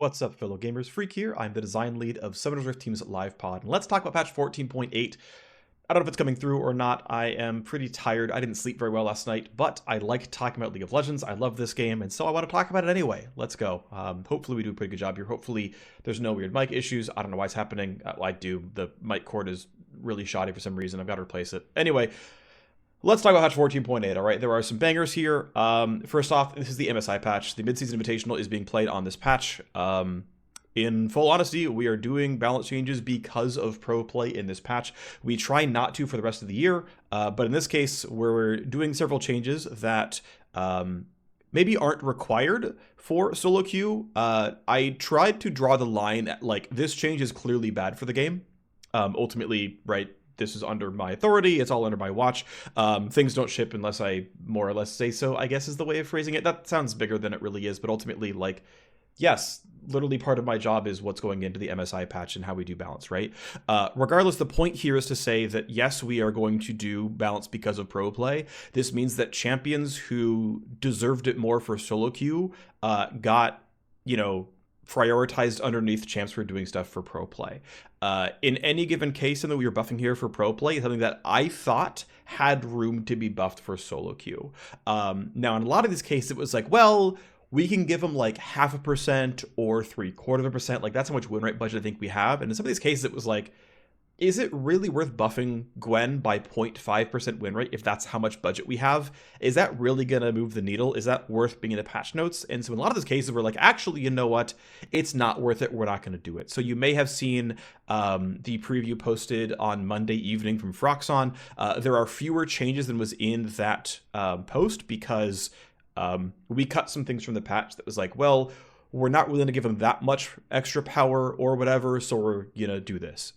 What's up, fellow gamers? Phreak here. I'm the design lead of Summoners Rift Team's live pod. And let's talk about patch 14.8. I don't know if it's coming through or not. I am pretty tired. I didn't sleep very well last night, but I like talking about League of Legends. I love this game, and so I want to talk about it anyway. Let's go. Hopefully we do a pretty good job here. Hopefully there's no weird mic issues. I don't know why it's happening. I do. The mic cord is really shoddy for some reason. I've got to replace it. Anyway, let's talk about patch 14.8, all right? There are some bangers here. First off, this is the MSI patch. The Midseason Invitational is being played on this patch. In full honesty, we are doing balance changes because of pro play in this patch. We try not to for the rest of the year, but in this case, we're doing several changes that maybe aren't required for solo queue. I tried to draw the line at, like, this change is clearly bad for the game. Ultimately, right, this is under my authority. It's all under my watch. Things don't ship unless I more or less say so, I guess is the way of phrasing it. That sounds bigger than it really is, but ultimately, like, yes, literally part of my job is what's going into the MSI patch and how we do balance, right? Regardless, the point here is to say that, yes, we are going to do balance because of pro play. This means that champions who deserved it more for solo queue got, you know, prioritized underneath champs for doing stuff for pro play. In any given case, something we were buffing here for pro play is something that I thought had room to be buffed for solo queue. Now, in a lot of these cases, it was like, well, we can give them like 0.5% or 0.75%. Like, that's how much win rate budget I think we have. And in some of these cases, it was like, is it really worth buffing Gwen by 0.5% win rate if that's how much budget we have? Is that really going to move the needle? Is that worth being in the patch notes? And so in a lot of those cases, we're like, actually, you know what? It's not worth it. We're not going to do it. So you may have seen the preview posted on Monday evening from Froxon. There are fewer changes than was in that post because we cut some things from the patch that was like, well, we're not willing to give them that much extra power or whatever, so we're gonna do this.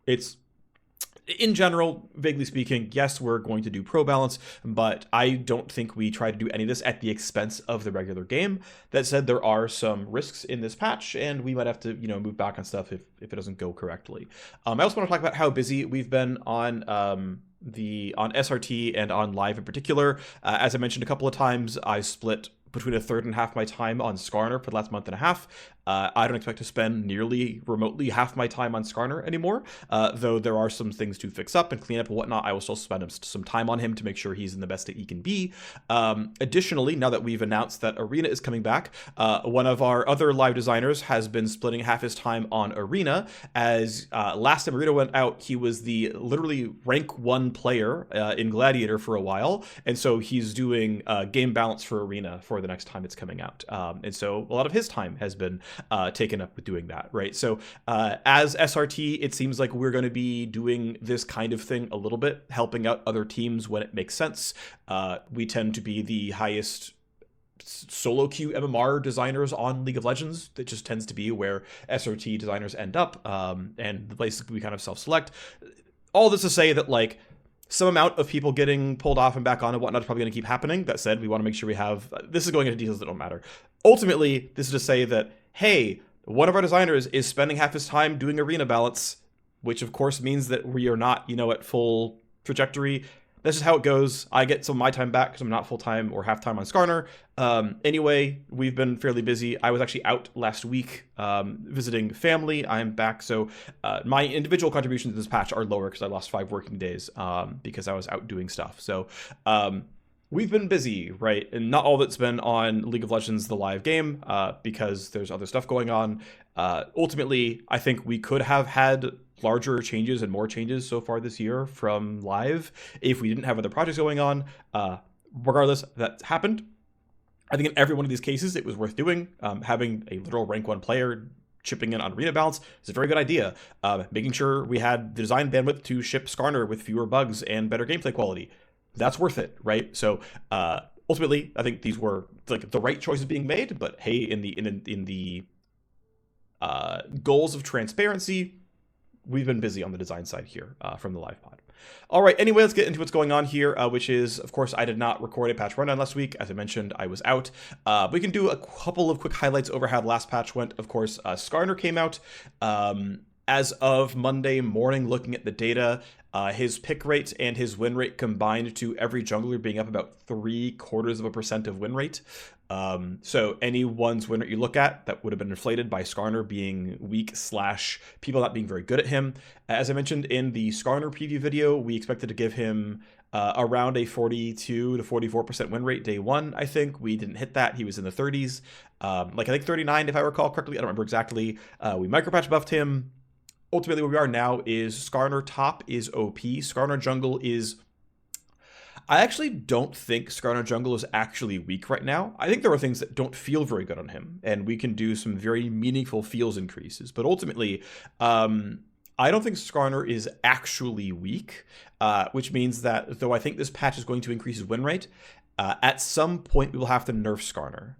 It's, in general, vaguely speaking, yes, we're going to do pro balance, but I don't think we try to do any of this at the expense of the regular game. That said, there are some risks in this patch, and we might have to, move back on stuff if it doesn't go correctly. I also want to talk about how busy we've been on SRT and on live in particular. As I mentioned a couple of times, I split between a third and half my time on Scarner for the last month and a half. I don't expect to spend nearly remotely half my time on Scarner anymore, though there are some things to fix up and clean up and whatnot. I will still spend some time on him to make sure he's in the best state he can be. Additionally, now that we've announced that Arena is coming back, one of our other live designers has been splitting half his time on Arena, as last time Arena went out, he was the literally rank 1 player in Gladiator for a while, and so he's doing game balance for Arena for the next time it's coming out. And so a lot of his time has been taken up with doing that, right? So as SRT, it seems like we're going to be doing this kind of thing a little bit, helping out other teams when it makes sense. We tend to be the highest solo queue MMR designers on League of Legends. That just tends to be where SRT designers end up, and the places we kind of self-select. All this to say that, like, some amount of people getting pulled off and back on and whatnot is probably going to keep happening. That said, we want to make sure we have... This is going into details that don't matter. Ultimately, this is to say that, hey, one of our designers is spending half his time doing arena balance, which of course means that we are not, at full trajectory. That's just how it goes. I get some of my time back because I'm not full-time or half-time on Scarner. Anyway, we've been fairly busy. I was actually out last week visiting family. I'm back, so my individual contributions to this patch are lower because I lost 5 working days because I was out doing stuff. So we've been busy, right? And not all that's been on League of Legends, the live game, because there's other stuff going on. Ultimately, I think we could have had larger changes and more changes so far this year from live if we didn't have other projects going on. Regardless, that's happened. I think in every one of these cases, it was worth doing. Having a literal rank 1 player chipping in on arena balance is a very good idea. Making sure we had the design bandwidth to ship Scarner with fewer bugs and better gameplay quality, that's worth it, right? So ultimately, I think these were like the right choices being made. But hey, in the goals of transparency, we've been busy on the design side here from the live pod. All right, anyway, let's get into what's going on here, which is, of course, I did not record a patch rundown last week. As I mentioned, I was out. We can do a couple of quick highlights over how the last patch went. Of course, Scarner came out. As of Monday morning, looking at the data, his pick rate and his win rate combined to every jungler being up about 0.75% of win rate. So any one's win rate you look at, that would have been inflated by Scarner being weak / people not being very good at him. As I mentioned in the Scarner preview video, we expected to give him around a 42 to 44% win rate day one. I think we didn't hit that. He was in the 30s, like I think 39 if I recall correctly. I don't remember exactly. We micropatch buffed him. Ultimately, where we are now is Scarner top is OP. Scarner jungle is... I actually don't think Scarner jungle is actually weak right now. I think there are things that don't feel very good on him, and we can do some very meaningful feels increases. But ultimately, I don't think Scarner is actually weak, which means that though I think this patch is going to increase his win rate, at some point we will have to nerf Scarner.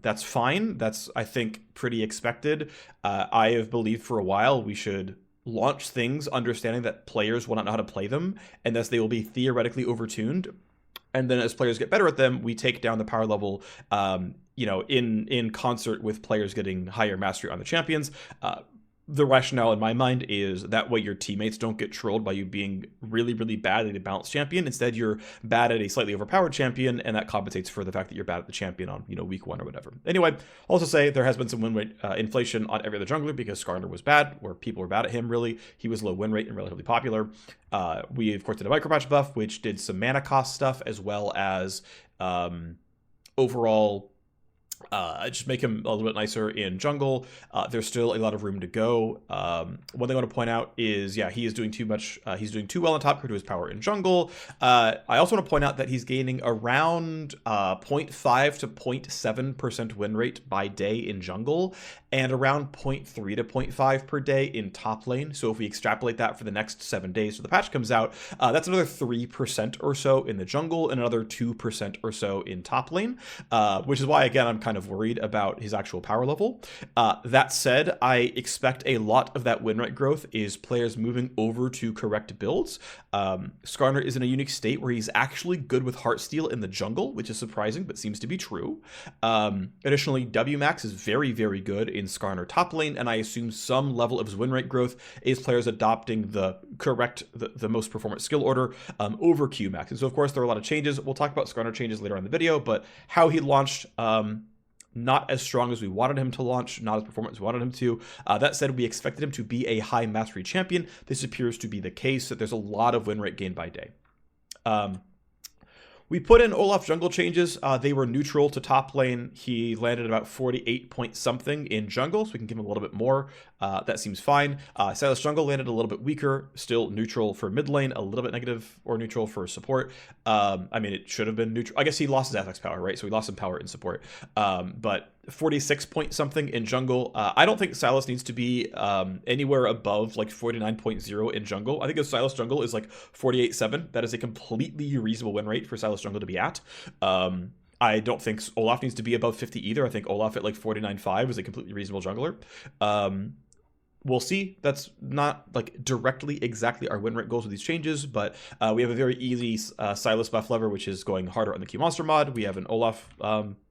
That's fine. That's, I think, pretty expected. I have believed for a while we should launch things understanding that players will not know how to play them, and thus they will be theoretically overtuned. And then as players get better at them, we take down the power level, in concert with players getting higher mastery on the champions. The rationale in my mind is that way your teammates don't get trolled by you being really, really bad at a balanced champion. Instead, you're bad at a slightly overpowered champion, and that compensates for the fact that you're bad at the champion on, week one or whatever. Anyway, also say there has been some win rate inflation on every other jungler because Scarner was bad, or people were bad at him, really. He was low win rate and relatively popular. We, of course, did a micropatch buff, which did some mana cost stuff, as well as overall... just make him a little bit nicer in jungle. There's still a lot of room to go. One thing I want to point out is, he is doing too much. He's doing too well on top compared to his power in jungle. I also want to point out that he's gaining around 0.5 to 0.7% win rate by day in jungle, and around 0.3 to 0.5 per day in top lane. So if we extrapolate that for the next 7 days, so the patch comes out, that's another 3% or so in the jungle and another 2% or so in top lane, which is why, again, I'm kind of worried about his actual power level. That said, I expect a lot of that win rate growth is players moving over to correct builds. Scarner is in a unique state where he's actually good with Heartsteel in the jungle, which is surprising, but seems to be true. Additionally, WMAX is very, very good in Scarner top lane, and I assume some level of his win rate growth is players adopting the correct, the most performant skill order over Qmax. And so, of course, there are a lot of changes. We'll talk about Scarner changes later on in the video, but how he launched... not as strong as we wanted him to launch, not as performant as we wanted him to. That said, we expected him to be a high mastery champion. This appears to be the case, that there's a lot of win rate gain by day. We put in Olaf jungle changes. They were neutral to top lane. He landed about 48 point something in jungle, so we can give him a little bit more. That seems fine. Sylas jungle landed a little bit weaker, still neutral for mid lane, a little bit negative or neutral for support. I mean, it should have been neutral. I guess he lost his FX power, right? So he lost some power in support. But 46 point something in jungle. I don't think Sylas needs to be anywhere above like 49.0 in jungle. I think if Sylas jungle is like 48.7, that is a completely reasonable win rate for Sylas jungle to be at. I don't think Olaf needs to be above 50 either. I think Olaf at like 49.5 is a completely reasonable jungler. We'll see. That's not like directly exactly our win rate goals with these changes, but we have a very easy Sylas buff lever, which is going harder on the Q monster mod. We have an Olaf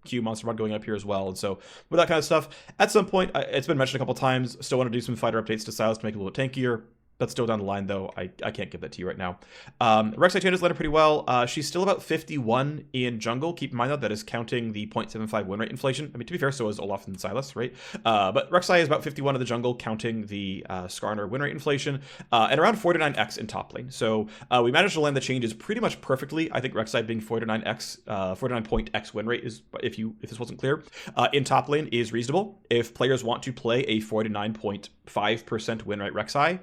Q monster mod going up here as well. And so with that kind of stuff, at some point, it's been mentioned a couple times, still want to do some fighter updates to Sylas to make it a little tankier. That's still down the line, though. I can't give that to you right now. Rek'Sai changes landed pretty well. She's still about 51 in jungle. Keep in mind, though, that is counting the 0.75 win rate inflation. I mean, to be fair, so is Olaf and Sylas, right? But Rek'Sai is about 51 in the jungle, counting the Scarner win rate inflation, and around 49x in top lane. So we managed to land the changes pretty much perfectly. I think Rek'Sai being 49x win rate is, if this wasn't clear, in top lane is reasonable. If players want to play a 49.5% win rate Rek'Sai,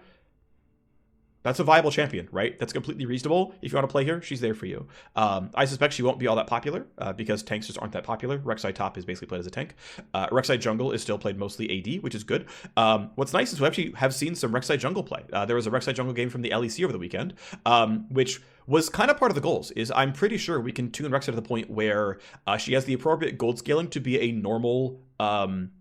that's a viable champion, right? That's completely reasonable. If you want to play her, she's there for you. I suspect she won't be all that popular because tanks just aren't that popular. Rek'Sai top is basically played as a tank. Rek'Sai jungle is still played mostly AD, which is good. What's nice is we actually have seen some Rek'Sai jungle play. There was a Rek'Sai jungle game from the LEC over the weekend, which was kind of part of the goals. Is I'm pretty sure we can tune Rek'Sai to the point where she has the appropriate gold scaling to be a normal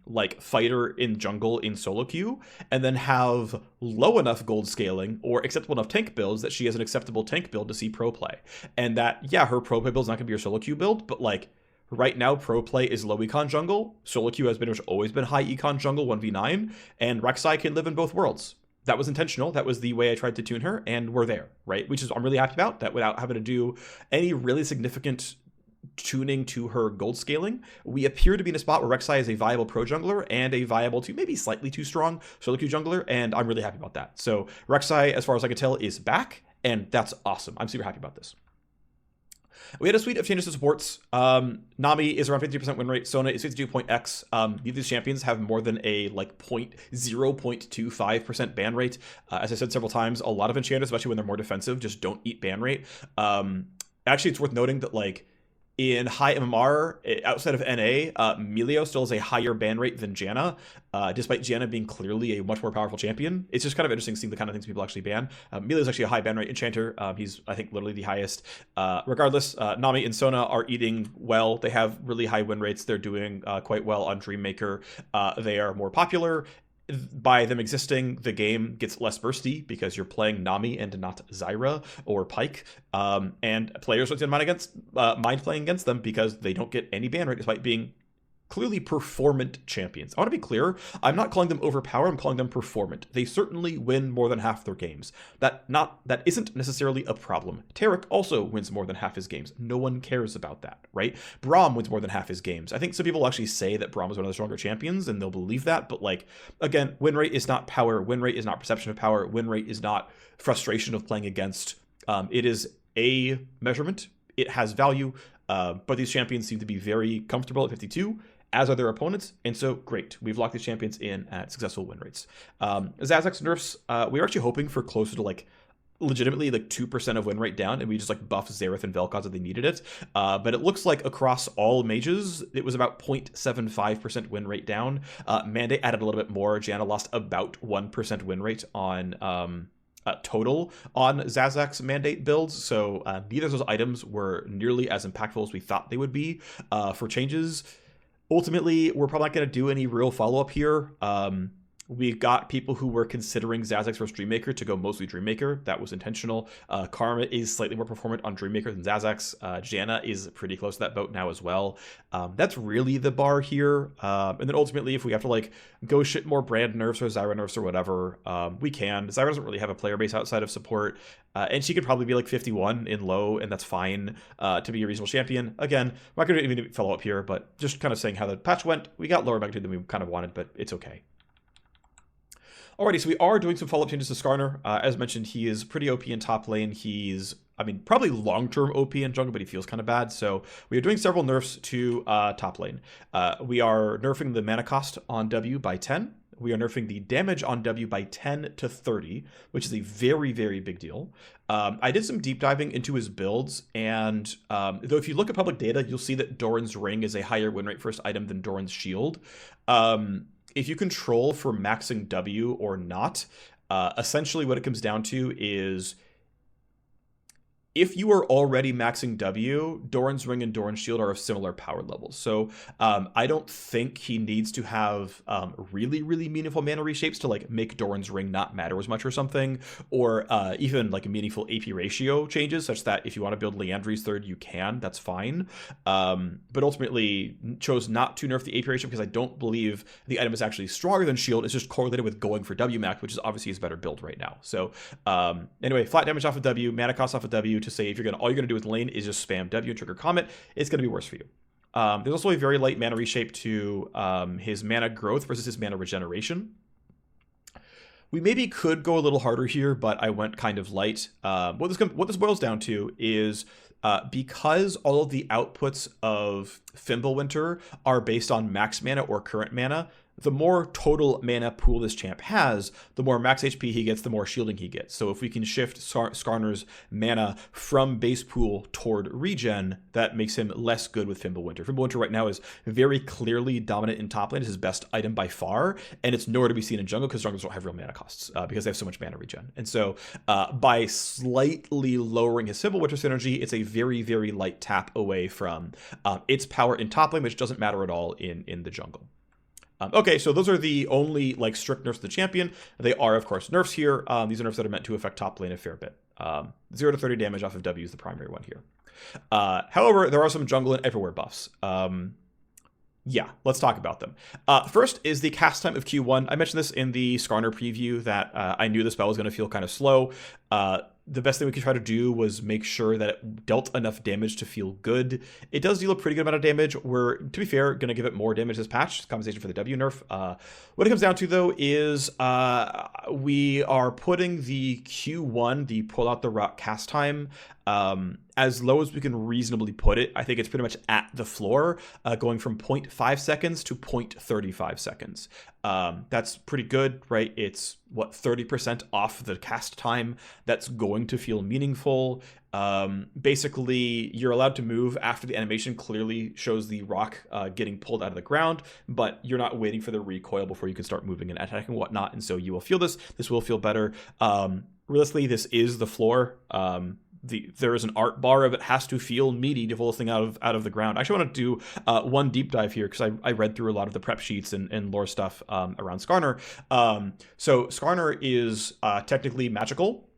like fighter in jungle in solo queue, and then have low enough gold scaling or acceptable enough tank builds that she has an acceptable tank build to see pro play. And that, yeah, her pro play build is not gonna be your solo queue build, but like right now pro play is low econ jungle, solo queue has been always been high econ jungle 1v9, and Rek'Sai can live in both worlds. that was intentional. That was the way I tried to tune her, and we're there, right? Which is I'm really happy about that without having to do any really significant tuning to her gold scaling. We appear to be in a spot where Rek'Sai is a viable pro jungler and a viable to maybe slightly too strong solo queue jungler, and I'm really happy about that. So Rek'Sai, as far as I can tell, is back, and that's awesome. I'm super happy about this. We had a suite of changes to supports. Nami is around 53% win rate. Sona is 52.x. These champions have more than a like 0.25% ban rate. As I said several times, a lot of enchanters, especially when they're more defensive, just don't eat ban rate. Actually, it's worth noting that like in high MMR, outside of NA, Melio still has a higher ban rate than Janna, despite Janna being clearly a much more powerful champion. It's just kind of interesting seeing the kind of things people actually ban. Melio is actually a high ban rate enchanter. He's, I think, literally the highest. Regardless, Nami and Sona are eating well. They have really high win rates. They're doing quite well on Dreammaker. They are more popular. By them existing, the game gets less bursty because you're playing Nami and not Zyra or Pyke, and players don't mind playing against them because they don't get any ban rate despite being clearly performant champions. I want to be clear, I'm not calling them overpowered, I'm calling them performant. They certainly win more than half their games. That isn't necessarily a problem. Taric also wins more than half his games. No one cares about that, right? Braum wins more than half his games. I think some people actually say that Braum is one of the stronger champions, and they'll believe that, but like, again, win rate is not power, win rate is not perception of power, win rate is not frustration of playing against. It is a measurement. It has value, but these champions seem to be very comfortable at 52, as are their opponents, and so great. We've locked these champions in at successful win rates. Zazek's nerfs, we were actually hoping for closer to like legitimately like 2% of win rate down, and we just like buffed Xerath and Vel'Koz if they needed it. But it looks like across all mages, it was about 0.75% win rate down. Mandate added a little bit more. Janna lost about 1% win rate on total on Zazek's mandate builds, so neither of those items were nearly as impactful as we thought they would be for changes. Ultimately, we're probably not going to do any real follow-up here. We got people who were considering Zazek's versus Dreammaker to go mostly Dreammaker. That was intentional. Karma is slightly more performant on Dreammaker than Zazek's. Janna is pretty close to that boat now as well. That's really the bar here. And then ultimately, if we have to like go shit more brand nerfs or Zyra nerfs or whatever, we can. Zyra doesn't really have a player base outside of support. And she could probably be like 51 in low, and that's fine to be a reasonable champion. Again, I'm not going to even follow up here, but just kind of saying how the patch went. We got lower magnitude than we kind of wanted, but it's okay. Alrighty, so we are doing some follow-up changes to Scarner. As mentioned, he is pretty OP in top lane. He's, I mean, probably long-term OP in jungle, but he feels kind of bad. So we are doing several nerfs to top lane. We are nerfing the mana cost on W by 10. We are nerfing the damage on W by 10 to 30, which is a very, very big deal. I did some deep diving into his builds, and though if you look at public data, you'll see that Doran's Ring is a higher win rate first item than Doran's Shield. If you control for maxing W or not, essentially what it comes down to is if you are already maxing W, Doran's Ring and Doran's Shield are of similar power levels. So I don't think he needs to have really, really meaningful mana reshapes to like make Doran's Ring not matter as much or something, or even like a meaningful AP ratio changes such that if you want to build Leandri's third, you can. That's fine. But ultimately chose not to nerf the AP ratio because I don't believe the item is actually stronger than Shield. It's just correlated with going for W max, which is obviously his better build right now. So anyway, flat damage off of W, mana cost off of W, to say if you're all you're gonna do with lane is just spam W and trigger Comet, it's gonna be worse for you. There's also a very light mana reshape to his mana growth versus his mana regeneration. We maybe could go a little harder here, but I went kind of light. What this boils down to is because all of the outputs of Fimbulwinter are based on max mana or current mana, the more total mana pool this champ has, the more max HP he gets, the more shielding he gets. So if we can shift Skarner's mana from base pool toward regen, that makes him less good with Fimbulwinter. Fimbulwinter right now is very clearly dominant in top lane. It's his best item by far, and it's nowhere to be seen in jungle because junglers don't have real mana costs because they have so much mana regen. And so by slightly lowering his Fimbulwinter synergy, it's a very, very light tap away from its power in top lane, which doesn't matter at all in the jungle. Okay, so those are the only like strict nerfs to the champion. They are, of course, nerfs here. These are nerfs that are meant to affect top lane a fair bit. 0 to 30 damage off of W is the primary one here. However, there are some jungle and everywhere buffs. Yeah, let's talk about them. First is the cast time of Q1. I mentioned this in the Scarner preview that I knew the spell was going to feel kind of slow. The best thing we could try to do was make sure that it dealt enough damage to feel good. It does deal a pretty good amount of damage. We're, to be fair, going to give it more damage this patch. Compensation for the W nerf. What it comes down to, though, is we are putting the Q1, the pull out the rock cast time, as low as we can reasonably put it. I think it's pretty much at the floor, going from 0.5 seconds to 0.35 seconds. That's pretty good, right? It's, what, 30% off the cast time. That's going to feel meaningful. Basically, you're allowed to move after the animation clearly shows the rock getting pulled out of the ground, but you're not waiting for the recoil before you can start moving and attacking and whatnot, and so you will feel this. This will feel better. Realistically, this is the floor. There is an art bar of it has to feel meaty to pull this thing out of the ground. I actually want to do one deep dive here because I read through a lot of the prep sheets and lore stuff around Scarner. So Scarner is technically magical,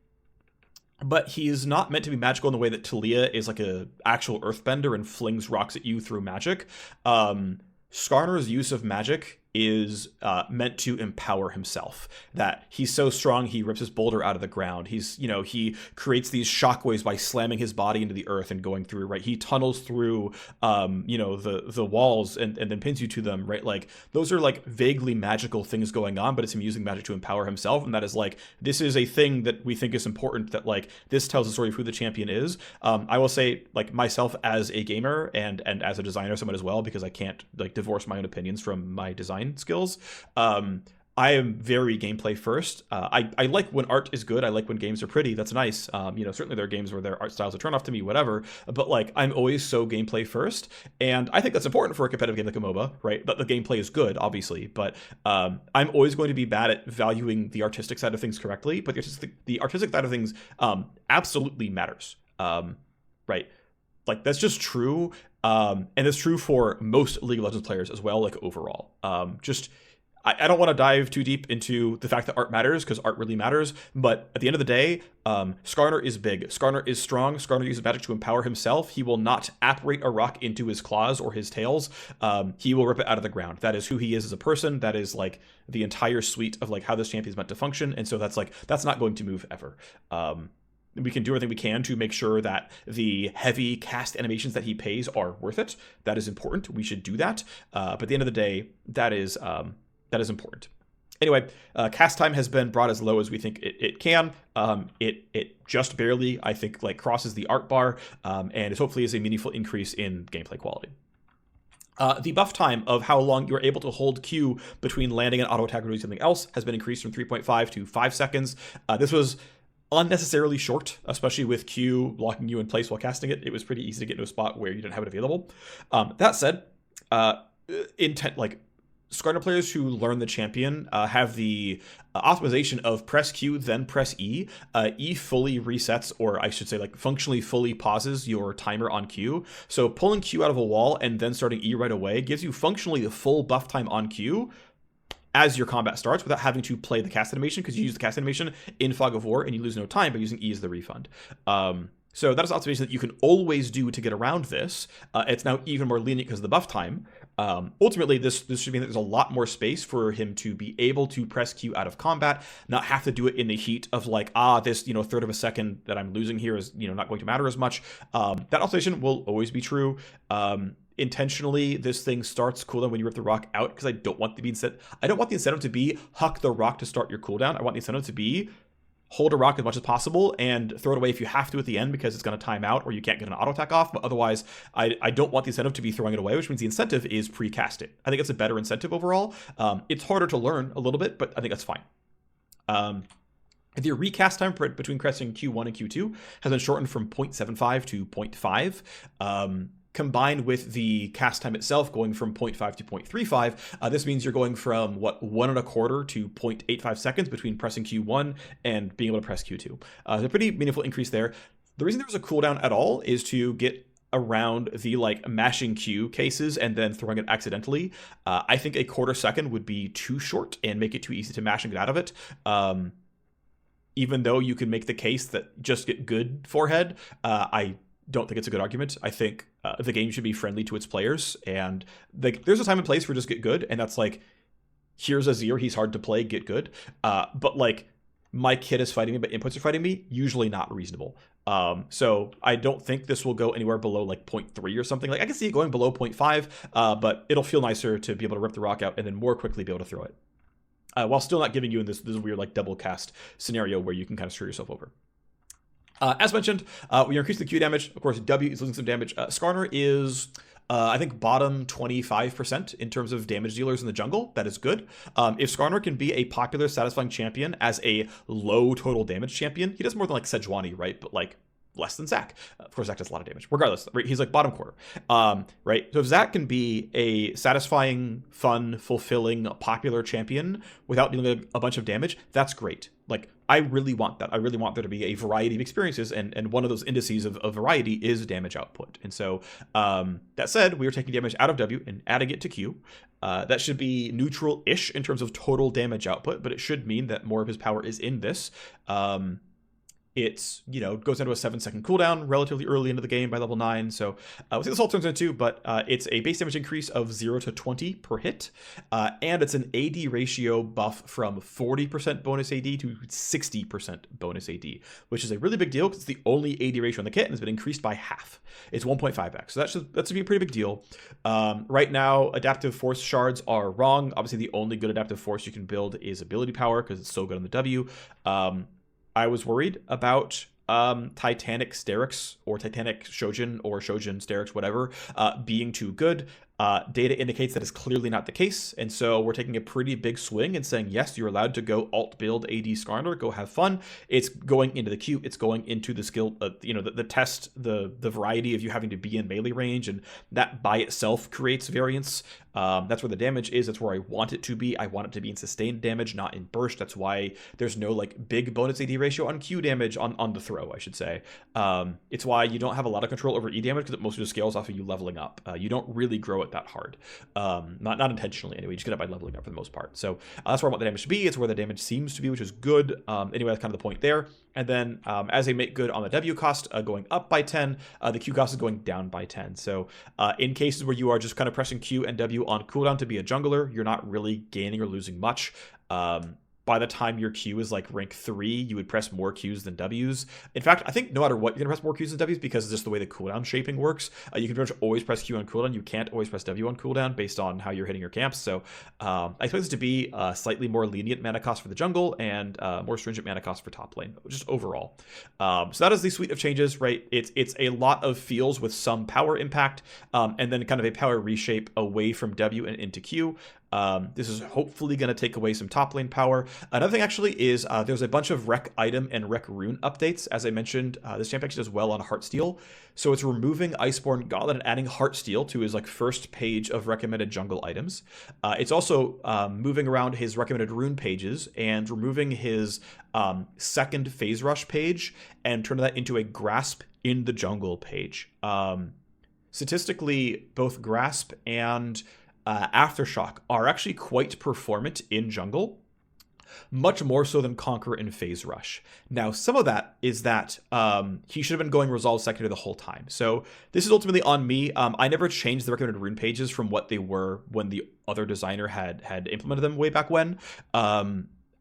but he is not meant to be magical in the way that Talia is like a actual earthbender and flings rocks at you through magic. Skarner's use of magic is meant to empower himself. That he's so strong, he rips his boulder out of the ground. He's, he creates these shockwaves by slamming his body into the earth and going through, right? He tunnels through, the walls and then pins you to them, right? Like, those are like vaguely magical things going on, but it's him using magic to empower himself. And that is like, this is a thing that we think is important, that like, this tells the story of who the champion is. I will say, like, myself as a gamer and as a designer, someone as well, because I can't like divorce my own opinions from my design skills. I am very gameplay first. I like when art is good. I like when games are pretty. That's nice. Certainly there are games where their art styles are turn off to me, whatever. But like, I'm always so gameplay first, and I think that's important for a competitive game like a MOBA, right? That the gameplay is good, obviously. But I'm always going to be bad at valuing the artistic side of things correctly. But the artistic side of things absolutely matters, right? Like, that's just true. And it's true for most League of Legends players as well, like overall. I don't want to dive too deep into the fact that art matters, because art really matters. But at the end of the day, Skarner is big. Skarner is strong. Skarner uses magic to empower himself. He will not apparate a rock into his claws or his tails. He will rip it out of the ground. That is who he is as a person. That is like the entire suite of like how this champion is meant to function. And so that's not going to move ever. We can do everything we can to make sure that the heavy cast animations that he pays are worth it. That is important. We should do that. But at the end of the day, that is important. Anyway, cast time has been brought as low as we think it can. It just barely, I think, like crosses the art bar, and it hopefully is a meaningful increase in gameplay quality. The buff time of how long you're able to hold Q between landing an auto attack or doing something else has been increased from 3.5 to 5 seconds. This was unnecessarily short, especially with Q locking you in place while casting it. It was pretty easy to get into a spot where you didn't have it available. That said, Skarner players who learn the champion have the optimization of press Q, then press E. E fully resets, or I should say like functionally fully pauses your timer on Q. So pulling Q out of a wall and then starting E right away gives you functionally the full buff time on Q as your combat starts without having to play the cast animation, because you use the cast animation in Fog of War and you lose no time by using E as the refund. So that is an observation that you can always do to get around this. It's now even more lenient because of the buff time. Ultimately, this should mean that there's a lot more space for him to be able to press Q out of combat, not have to do it in the heat of like, this third of a second that I'm losing here is not going to matter as much. That observation will always be true. Intentionally, this thing starts cooldown when you rip the rock out, because I don't want the incentive to be huck the rock to start your cooldown. I want the incentive to be hold a rock as much as possible and throw it away if you have to at the end, because it's going to time out or you can't get an auto attack off. But otherwise, I don't want the incentive to be throwing it away, which means the incentive is pre-cast it. I think it's a better incentive overall. It's harder to learn a little bit, but I think that's fine. The recast time between pressing Q1 and Q2 has been shortened from 0.75 to 0.5. Combined with the cast time itself going from 0.5 to 0.35, this means you're going from 1.25 to 0.85 seconds between pressing Q1 and being able to press Q2. It's a pretty meaningful increase there. The reason there was a cooldown at all is to get around the like mashing Q cases and then throwing it accidentally. I think a quarter second would be too short and make it too easy to mash and get out of it. Even though you can make the case that just get good forehead, I don't think it's a good argument. I think the game should be friendly to its players, and there's a time and place for just get good, and that's like, here's Azir, he's hard to play, get good. But like, my kid is fighting me, but inputs are fighting me, usually not reasonable. So I don't think this will go anywhere below like 0.3 or something. Like, I can see it going below 0.5, but it'll feel nicer to be able to rip the rock out and then more quickly be able to throw it. While still not giving you in this weird like double cast scenario where you can kind of screw yourself over. As mentioned, we are increasing the Q damage. Of course, W is losing some damage. Scarner is, I think, bottom 25% in terms of damage dealers in the jungle. That is good. If Scarner can be a popular, satisfying champion as a low total damage champion, he does more than like Sejuani, right? But like less than Zac. Of course, Zac does a lot of damage. Regardless, right? He's like bottom quarter, right? So if Zac can be a satisfying, fun, fulfilling, popular champion without dealing a bunch of damage, that's great. Like, I really want that. I really want there to be a variety of experiences, and one of those indices of variety is damage output. And so, that said, we are taking damage out of W and adding it to Q. That should be neutral-ish in terms of total damage output, but it should mean that more of his power is in this. It's, goes into a 7-second cooldown relatively early into the game by level 9. So we'll see what this all turns into, but it's a base damage increase of 0 to 20 per hit. And it's an AD ratio buff from 40% bonus AD to 60% bonus AD, which is a really big deal because it's the only AD ratio in the kit and has been increased by half. It's 1.5x. So that's be a pretty big deal. Right now, adaptive force shards are wrong. Obviously, the only good adaptive force you can build is ability power because it's so good on the W. I was worried about Titanic Sterix or Titanic Shojin or Shojin Sterix, whatever, being too good. Data indicates that is clearly not the case, and so we're taking a pretty big swing and saying, yes, you're allowed to go alt build AD Skarner, go have fun. It's going into the queue, it's going into the skill, the test, the variety of you having to be in melee range, and that by itself creates variance. That's where the damage is. That's where I want it to be. I want it to be in sustained damage, not in burst. That's why there's no like big bonus AD ratio on Q damage on the throw, I should say. It's why you don't have a lot of control over E damage because it mostly just scales off of you leveling up. You don't really grow it that hard. Not intentionally anyway. You just get it by leveling up for the most part. So that's where I want the damage to be. It's where the damage seems to be, which is good. Anyway, that's kind of the point there. And then as they make good on the W cost going up by 10, the Q cost is going down by 10. So in cases where you are just kind of pressing Q and W on cooldown to be a jungler, you're not really gaining or losing much. By the time your Q is like rank 3, you would press more Qs than Ws. In fact, I think no matter what, you're going to press more Qs than Ws because it's just the way the cooldown shaping works. You can pretty much always press Q on cooldown. You can't always press W on cooldown based on how you're hitting your camps. So I expect this to be slightly more lenient mana cost for the jungle and more stringent mana cost for top lane, just overall. So that is the suite of changes, right? It's a lot of feels with some power impact and then kind of a power reshape away from W and into Q. This is hopefully going to take away some top lane power. Another thing actually is there's a bunch of rec item and rec rune updates. As I mentioned, this champ actually does well on Heartsteel. So it's removing Iceborne Gauntlet and adding Heartsteel to his like first page of recommended jungle items. It's also moving around his recommended rune pages and removing his second phase rush page and turning that into a grasp in the jungle page. Statistically, both grasp and Aftershock are actually quite performant in jungle, much more so than Conquer and Phase Rush. Now, some of that is that he should have been going Resolve Secondary the whole time. So this is ultimately on me. I never changed the recommended rune pages from what they were when the other designer had implemented them way back when.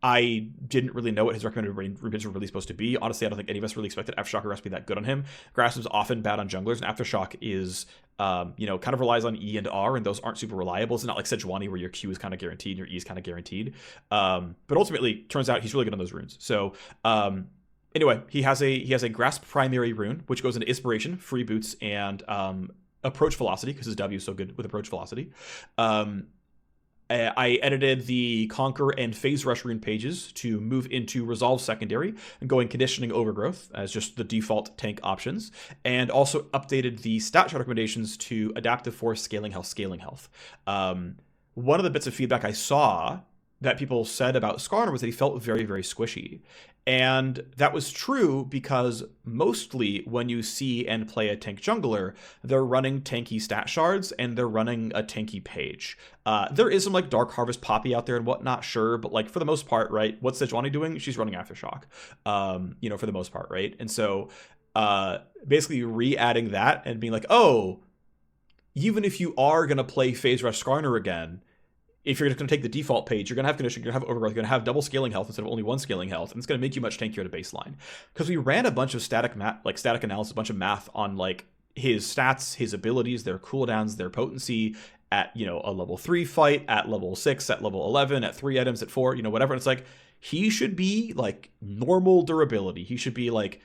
I didn't really know what his recommended rune pages were really supposed to be. Honestly, I don't think any of us really expected Aftershock or Grasp to be that good on him. Grasp is often bad on junglers, and Aftershock is, kind of relies on E and R, and those aren't super reliable. It's not like Sejuani where your Q is kind of guaranteed and your E is kind of guaranteed. But ultimately, turns out he's really good on those runes. So, anyway, he has a Grasp primary rune, which goes into Inspiration, Free Boots, and Approach Velocity, because his W is so good with Approach Velocity. I edited the Conquer and Phase Rush rune pages to move into Resolve Secondary and going Conditioning Overgrowth as just the default tank options, and also updated the stat chart recommendations to Adaptive Force, Scaling Health. One of the bits of feedback I saw that people said about Skarner was that he felt very, very squishy. And that was true because mostly when you see and play a tank jungler, they're running tanky stat shards and they're running a tanky page. There is some like Dark Harvest Poppy out there and whatnot, sure, but like for the most part, right, what's Sejuani doing? She's running Aftershock, for the most part, right? And so basically re-adding that and being like, oh, even if you are going to play Phase Rush Skarner again, if you're going to take the default page, you're going to have condition, you're going to have overgrowth, you're going to have double scaling health instead of only one scaling health, and it's going to make you much tankier at a baseline. Because we ran a bunch of static analysis, a bunch of math on like his stats, his abilities, their cooldowns, their potency at, you know, a level 3 fight, at level 6, at level 11, at 3 items, at 4, you know, whatever. And it's like, he should be like normal durability. He should be like,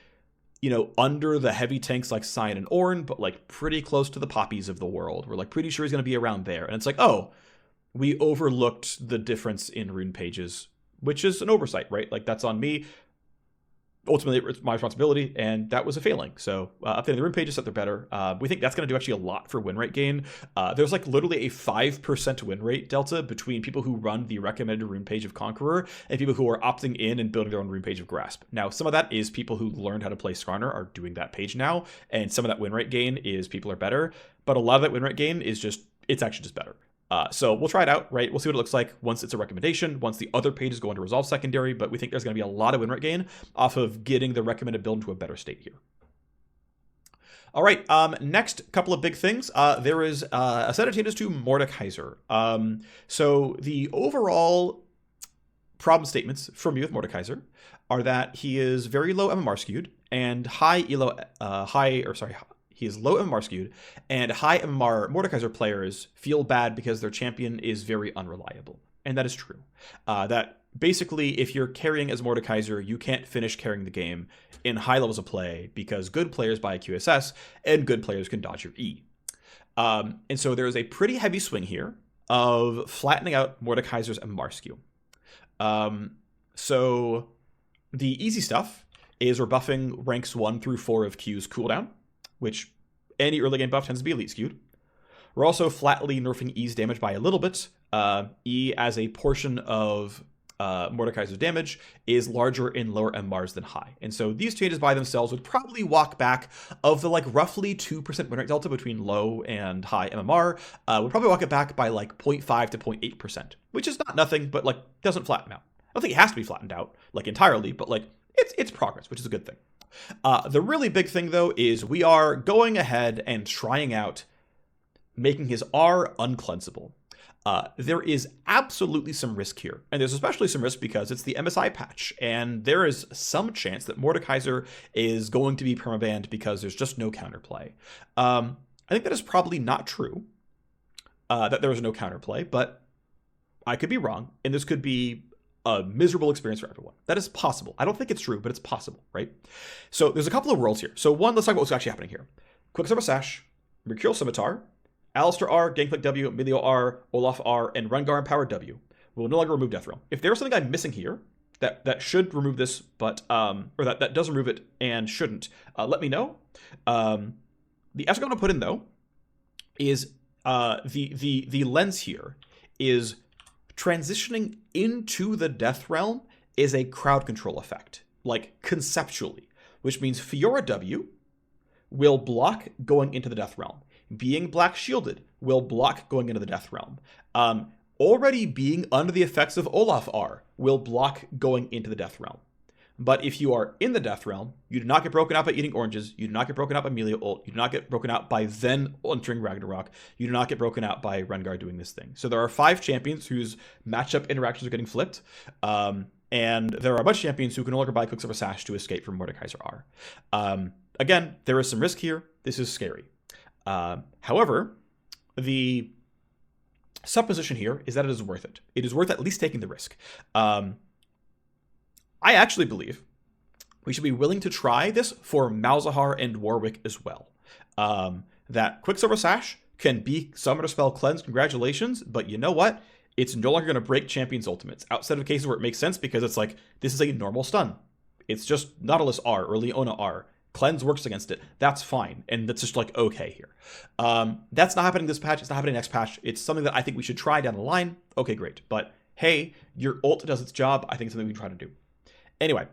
you know, under the heavy tanks like Cyan and Ornn, but like pretty close to the Poppies of the world. We're like pretty sure he's going to be around there. And it's like, oh, we overlooked the difference in rune pages, which is an oversight, right? Like, that's on me. Ultimately, it's my responsibility, and that was a failing. So updating the rune pages so that they're better. We think that's going to do actually a lot for win rate gain. There's like literally a 5% win rate delta between people who run the recommended rune page of Conqueror and people who are opting in and building their own rune page of Grasp. Now, some of that is people who learned how to play Skarner are doing that page now, and some of that win rate gain is people are better. But a lot of that win rate gain is just, it's actually just better. So we'll try it out, right? We'll see what it looks like once it's a recommendation, once the other pages go into Resolve Secondary, but we think there's going to be a lot of win rate gain off of getting the recommended build into a better state here. All right, next couple of big things. There is a set of changes to Mordekaiser. So the overall problem statements for me with Mordekaiser are that he is very low MMR skewed and he is low MMR skewed, and high MMR Mordekaiser players feel bad because their champion is very unreliable. And that is true. That basically, if you're carrying as Mordekaiser, you can't finish carrying the game in high levels of play because good players buy a QSS and good players can dodge your E. And so there is a pretty heavy swing here of flattening out Mordekaiser's MMR skew. So the easy stuff is we're buffing ranks 1 through 4 of Q's cooldown, which any early game buff tends to be elite skewed. We're also flatly nerfing E's damage by a little bit. E as a portion of Mordekaiser's damage is larger in lower MMRs than high. And so these changes by themselves would probably walk back of the like roughly 2% win rate delta between low and high MMR. Would probably walk it back by like 0.5 to 0.8%, which is not nothing, but like doesn't flatten out. I don't think it has to be flattened out like entirely, but like it's progress, which is a good thing. The really big thing, though, is we are going ahead and trying out making his R uncleansable. There is absolutely some risk here, and there's especially some risk because it's the MSI patch, and there is some chance that Mordekaiser is going to be permabanned because there's just no counterplay. I think that is probably not true, that there is no counterplay, but I could be wrong, and this could be a miserable experience for everyone. That is possible. I don't think it's true, but it's possible, right? So there's a couple of worlds here. So one, let's talk about what's actually happening here. Quicksilver Sash, Mercurial Scimitar, Alistair R, Gangplank W, Milio R, Olaf R, and Rengar Empowered W will no longer remove Death Realm. If there's something I'm missing here that should remove this, but or that does remove it and shouldn't, let me know. The extra I'm going to put in though is the lens here is transitioning into the Death Realm is a crowd control effect, like conceptually, which means Fiora W will block going into the Death Realm. Being black shielded will block going into the Death Realm. Already being under the effects of Olaf R will block going into the Death Realm. But if you are in the Death Realm, you do not get broken out by eating oranges, you do not get broken out by Milio ult, you do not get broken out by then entering Ragnarok, you do not get broken out by Rengar doing this thing. So there are 5 champions whose matchup interactions are getting flipped, and there are a bunch of champions who can no longer buy Quicksilver Sash to escape from Mordekaiser R. Again, there is some risk here. This is scary. However, the supposition here is that it is worth it. It is worth at least taking the risk. I actually believe we should be willing to try this for Malzahar and Warwick as well. That Quicksilver Sash can be Summoner Spell Cleanse, congratulations, but you know what? It's no longer going to break Champions Ultimates, outside of cases where it makes sense because it's like, this is a normal stun. It's just Nautilus R or Leona R. Cleanse works against it. That's fine. And that's just like, okay here. That's not happening this patch. It's not happening next patch. It's something that I think we should try down the line. Okay, great. But hey, your ult does its job. I think it's something we can try to do. Anyway,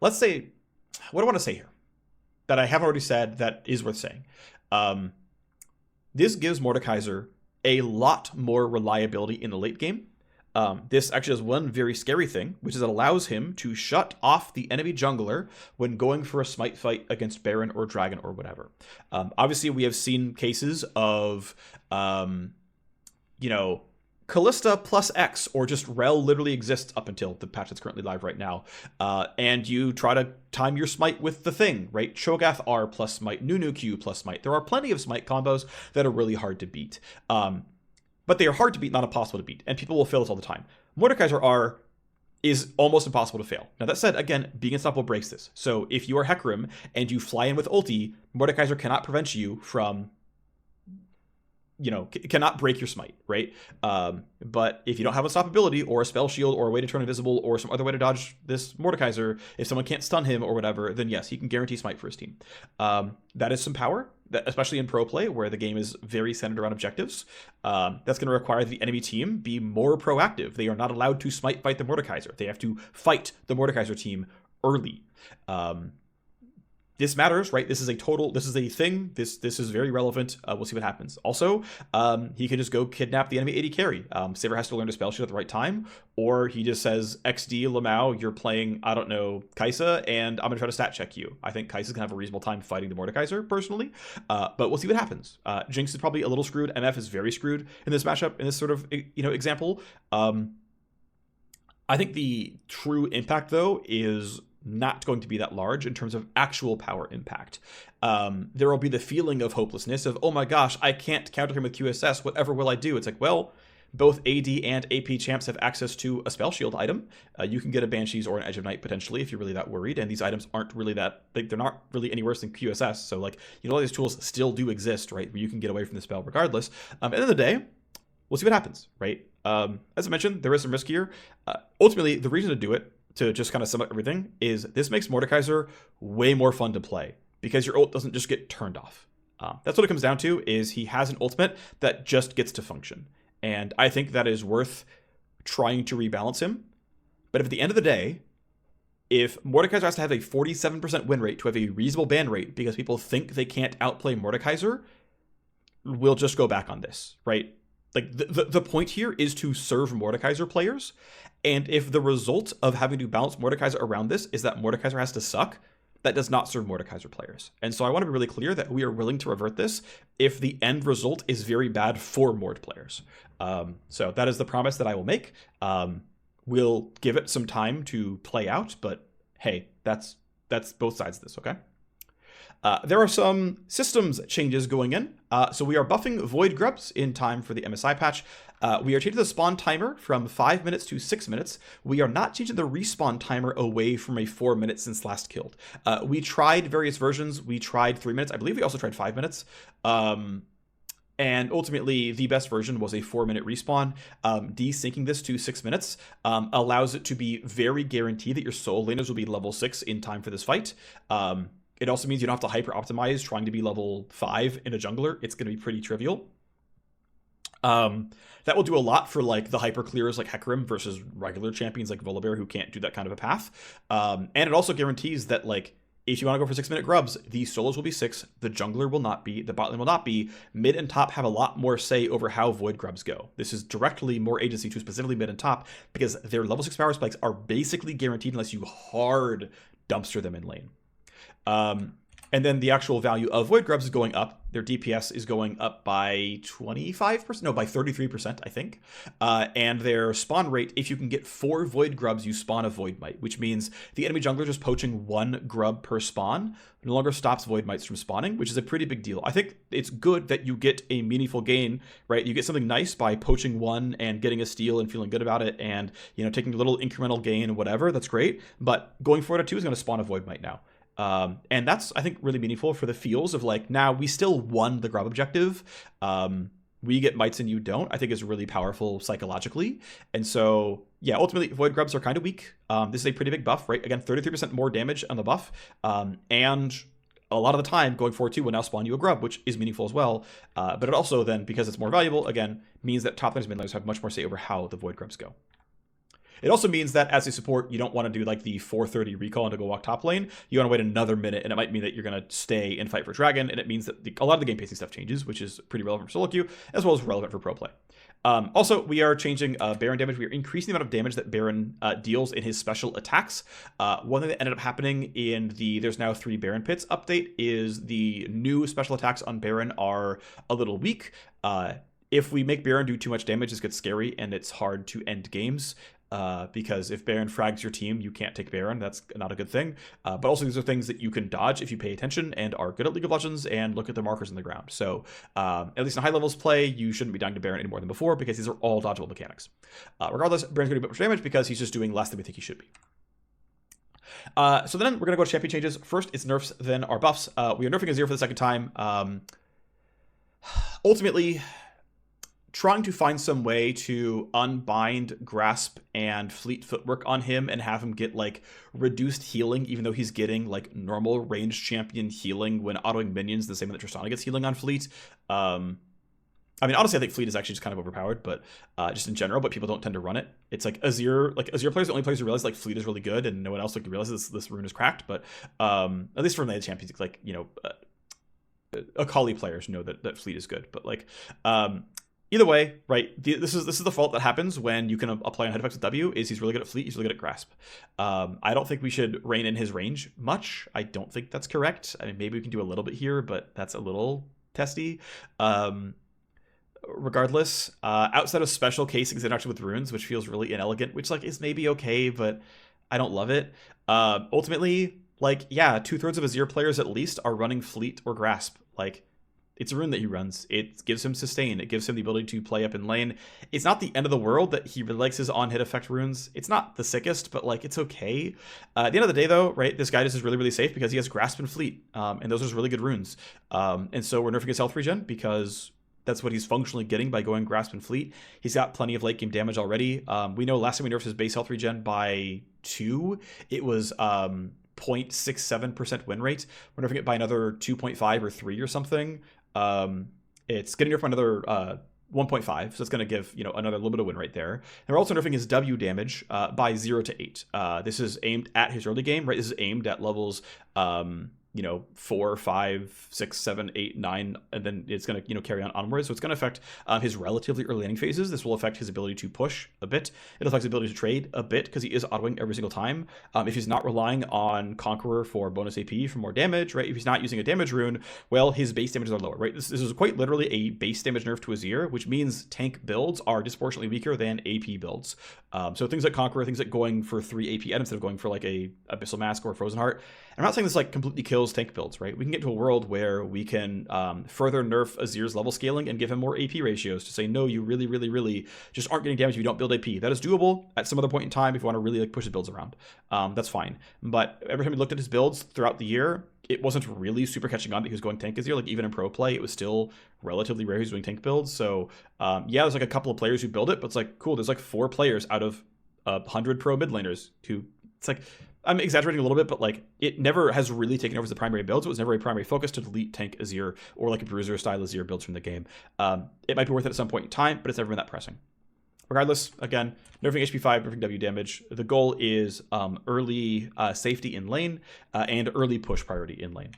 let's say, what do I want to say here that I haven't already said that is worth saying? This gives Mordekaiser a lot more reliability in the late game. This actually does one very scary thing, which is it allows him to shut off the enemy jungler when going for a smite fight against Baron or Dragon or whatever. Obviously, we have seen cases of, you know, Callista plus X, or just Rel literally exists up until the patch that's currently live right now. And you try to time your smite with the thing, right? Cho'Gath R plus smite, Nunu Q plus smite. There are plenty of smite combos that are really hard to beat. But they are hard to beat, not impossible to beat, and people will fail this all the time. Mordekaiser R is almost impossible to fail. Now that said, again, being unstoppable breaks this. So if you are Hecarim and you fly in with ulti, Mordekaiser cannot prevent you from, you know, cannot break your smite, right? But if you don't have unstoppability or a spell shield or a way to turn invisible or some other way to dodge this Mordekaiser, if someone can't stun him or whatever, then yes, he can guarantee smite for his team. That is some power, especially in pro play where the game is very centered around objectives. That's going to require the enemy team be more proactive. They are not allowed to smite fight the Mordekaiser. They have to fight the Mordekaiser team early. This matters, right? This is a thing. This is very relevant. We'll see what happens. Also, he can just go kidnap the enemy AD carry. Saber has to learn to spell shoot at the right time, or he just says, XD Lamau, you're playing, I don't know, Kai'Sa, and I'm going to try to stat check you. I think Kai'Sa's going to have a reasonable time fighting the Mordekaiser, personally, but we'll see what happens. Jinx is probably a little screwed. MF is very screwed in this matchup, in this sort of, you know, example. I think the true impact, though, is not going to be that large in terms of actual power impact. There will be the feeling of hopelessness of, oh my gosh, I can't counter him with QSS, whatever will I do? It's like, well, both AD and AP champs have access to a spell shield item. You can get a Banshees or an Edge of Night potentially if you're really that worried, and these items aren't really that big. They're not really any worse than QSS, so like, you know, all these tools still do exist, right, where you can get away from the spell regardless. At the end of the day, we'll see what happens, right? As I mentioned, there is some risk here. Ultimately, the reason to do it, to just kind of sum up everything, is this makes Mordekaiser way more fun to play because your ult doesn't just get turned off. That's what it comes down to, is he has an ultimate that just gets to function. And I think that is worth trying to rebalance him. But if at the end of the day, if Mordekaiser has to have a 47% win rate to have a reasonable ban rate because people think they can't outplay Mordekaiser, we'll just go back on this, right? Like, the point here is to serve Mordekaiser players, and if the result of having to balance Mordekaiser around this is that Mordekaiser has to suck, that does not serve Mordekaiser players. And so I want to be really clear that we are willing to revert this if the end result is very bad for Mord players. So that is the promise that I will make. We'll give it some time to play out, but hey, that's both sides of this, okay? There are some systems changes going in. So we are buffing Void Grubs in time for the MSI patch. We are changing the spawn timer from 5 minutes to 6 minutes. We are not changing the respawn timer away from a 4 minutes since last killed. We tried various versions. We tried 3 minutes. I believe we also tried 5 minutes. And ultimately, the best version was a 4-minute respawn. Desyncing this to 6 minutes allows it to be very guaranteed that your soul laners will be level 6 in time for this fight. It also means you don't have to hyper-optimize trying to be level 5 in a jungler. It's going to be pretty trivial. That will do a lot for like the hyper clears like Hecarim versus regular champions like Volibear who can't do that kind of a path. And it also guarantees that like if you want to go for 6-minute grubs, the solos will be 6, the jungler will not be, the bot lane will not be. Mid and top have a lot more say over how Void Grubs go. This is directly more agency to specifically mid and top because their level 6 power spikes are basically guaranteed unless you hard dumpster them in lane. And then the actual value of Void Grubs is going up. Their DPS is going up by 25%, no, by 33%, I think. And their spawn rate, if you can get 4 Void Grubs, you spawn a Void Mite, which means the enemy jungler just poaching 1 grub per spawn no longer stops Void Mites from spawning, which is a pretty big deal. I think it's good that you get a meaningful gain, right? You get something nice by poaching 1 and getting a steal and feeling good about it and, you know, taking a little incremental gain and whatever. That's great. But going forward at 2 is going to spawn a Void Mite now. And that's, I think, really meaningful for the feels of like, now we still won the grub objective. We get mites and you don't, I think is really powerful psychologically. And so, yeah, ultimately Void Grubs are kind of weak. This is a pretty big buff, right? Again, 33% more damage on the buff. And a lot of the time going forward too will now spawn you a grub, which is meaningful as well. But it also then, because it's more valuable, again, means that top laners and mid laners have much more say over how the Void Grubs go. It also means that as a support, you don't want to do like the 4:30 recall and to go walk top lane. You want to wait another minute, and it might mean that you're going to stay and fight for Dragon, and it means that a lot of the game pacing stuff changes, which is pretty relevant for solo queue, as well as relevant for pro play. Also, we are changing Baron damage. We are increasing the amount of damage that Baron deals in his special attacks. One thing that ended up happening in the There's Now 3 Baron Pits update is the new special attacks on Baron are a little weak. If we make Baron do too much damage, this gets scary, and it's hard to end games. Because if Baron frags your team, you can't take Baron. That's not a good thing. But also, these are things that you can dodge if you pay attention and are good at League of Legends and look at the markers on the ground. So, at least in high levels play, you shouldn't be dying to Baron any more than before because these are all dodgeable mechanics. Regardless, Baron's going to do much damage because he's just doing less than we think he should be. So then we're going to go to champion changes. First, it's nerfs, then our buffs. We are nerfing Azir for the second time. Ultimately, trying to find some way to unbind grasp and fleet footwork on him and have him get like reduced healing, even though he's getting like normal ranged champion healing when autoing minions the same way that Tristana gets healing on fleet. I mean, honestly, I think fleet is actually just kind of overpowered, but just in general, but people don't tend to run it. It's like Azir players are the only players who realize like fleet is really good, and no one else like realizes this rune is cracked. But at least for the champions, like, you know, Akali players know that fleet is good, but like either way, right, this is the fault that happens when you can apply on head effects with W, is he's really good at fleet, he's really good at grasp. I don't think we should rein in his range much. I don't think that's correct. I mean, maybe we can do a little bit here, but that's a little testy. Regardless, outside of special casings interaction with runes, which feels really inelegant, which like is maybe okay, but I don't love it. Ultimately, like, yeah, 2/3 of Azir players at least are running fleet or grasp. Like, it's a rune that he runs. It gives him sustain. It gives him the ability to play up in lane. It's not the end of the world that he really likes his on-hit effect runes. It's not the sickest, but like, it's okay. At the end of the day, though, right, this guy just is really, really safe because he has grasp and fleet, and those are really good runes. And so we're nerfing his health regen because that's what he's functionally getting by going grasp and fleet. He's got plenty of late game damage already. We know last time we nerfed his base health regen by 2, it was 0.67% win rate. We're nerfing it by another 2.5 or 3 or something. It's getting nerfed by another 1.5, so it's going to give, you know, another little bit of win rate there. And we're also nerfing his W damage by 0 to 8. This is aimed at his early game, right? This is aimed at levels, you know, 4, 5, 6, 7, 8, 9, and then it's going to, you know, carry on onwards. So it's going to affect his relatively early laning phases. This will affect his ability to push a bit. It'll affect his ability to trade a bit because he is autoing every single time. If he's not relying on Conqueror for bonus AP for more damage, right? If he's not using a damage rune, well, his base damages are lower, right? This is quite literally a base damage nerf to Azir, which means tank builds are disproportionately weaker than AP builds. So things like Conqueror, things like going for 3 AP items instead of going for like a Abyssal Mask or a Frozen Heart. I'm not saying this like completely kills tank builds, right? We can get to a world where we can further nerf Azir's level scaling and give him more AP ratios to say, no, you really, really, really just aren't getting damage if you don't build AP. That is doable at some other point in time if you want to really like push the builds around. That's fine. But every time we looked at his builds throughout the year, it wasn't really super catching on that he was going tank Azir. Like even in pro play, it was still relatively rare he was doing tank builds. So yeah, there's like a couple of players who build it, but it's like, cool, there's like 4 players out of 100 pro mid laners who, it's like, I'm exaggerating a little bit, but like it never has really taken over as the primary builds. It was never a primary focus to delete tank Azir or like a bruiser style Azir builds from the game. It might be worth it at some point in time, but it's never been that pressing. Regardless, again, nerfing HP 5, nerfing W damage. The goal is early safety in lane and early push priority in lane.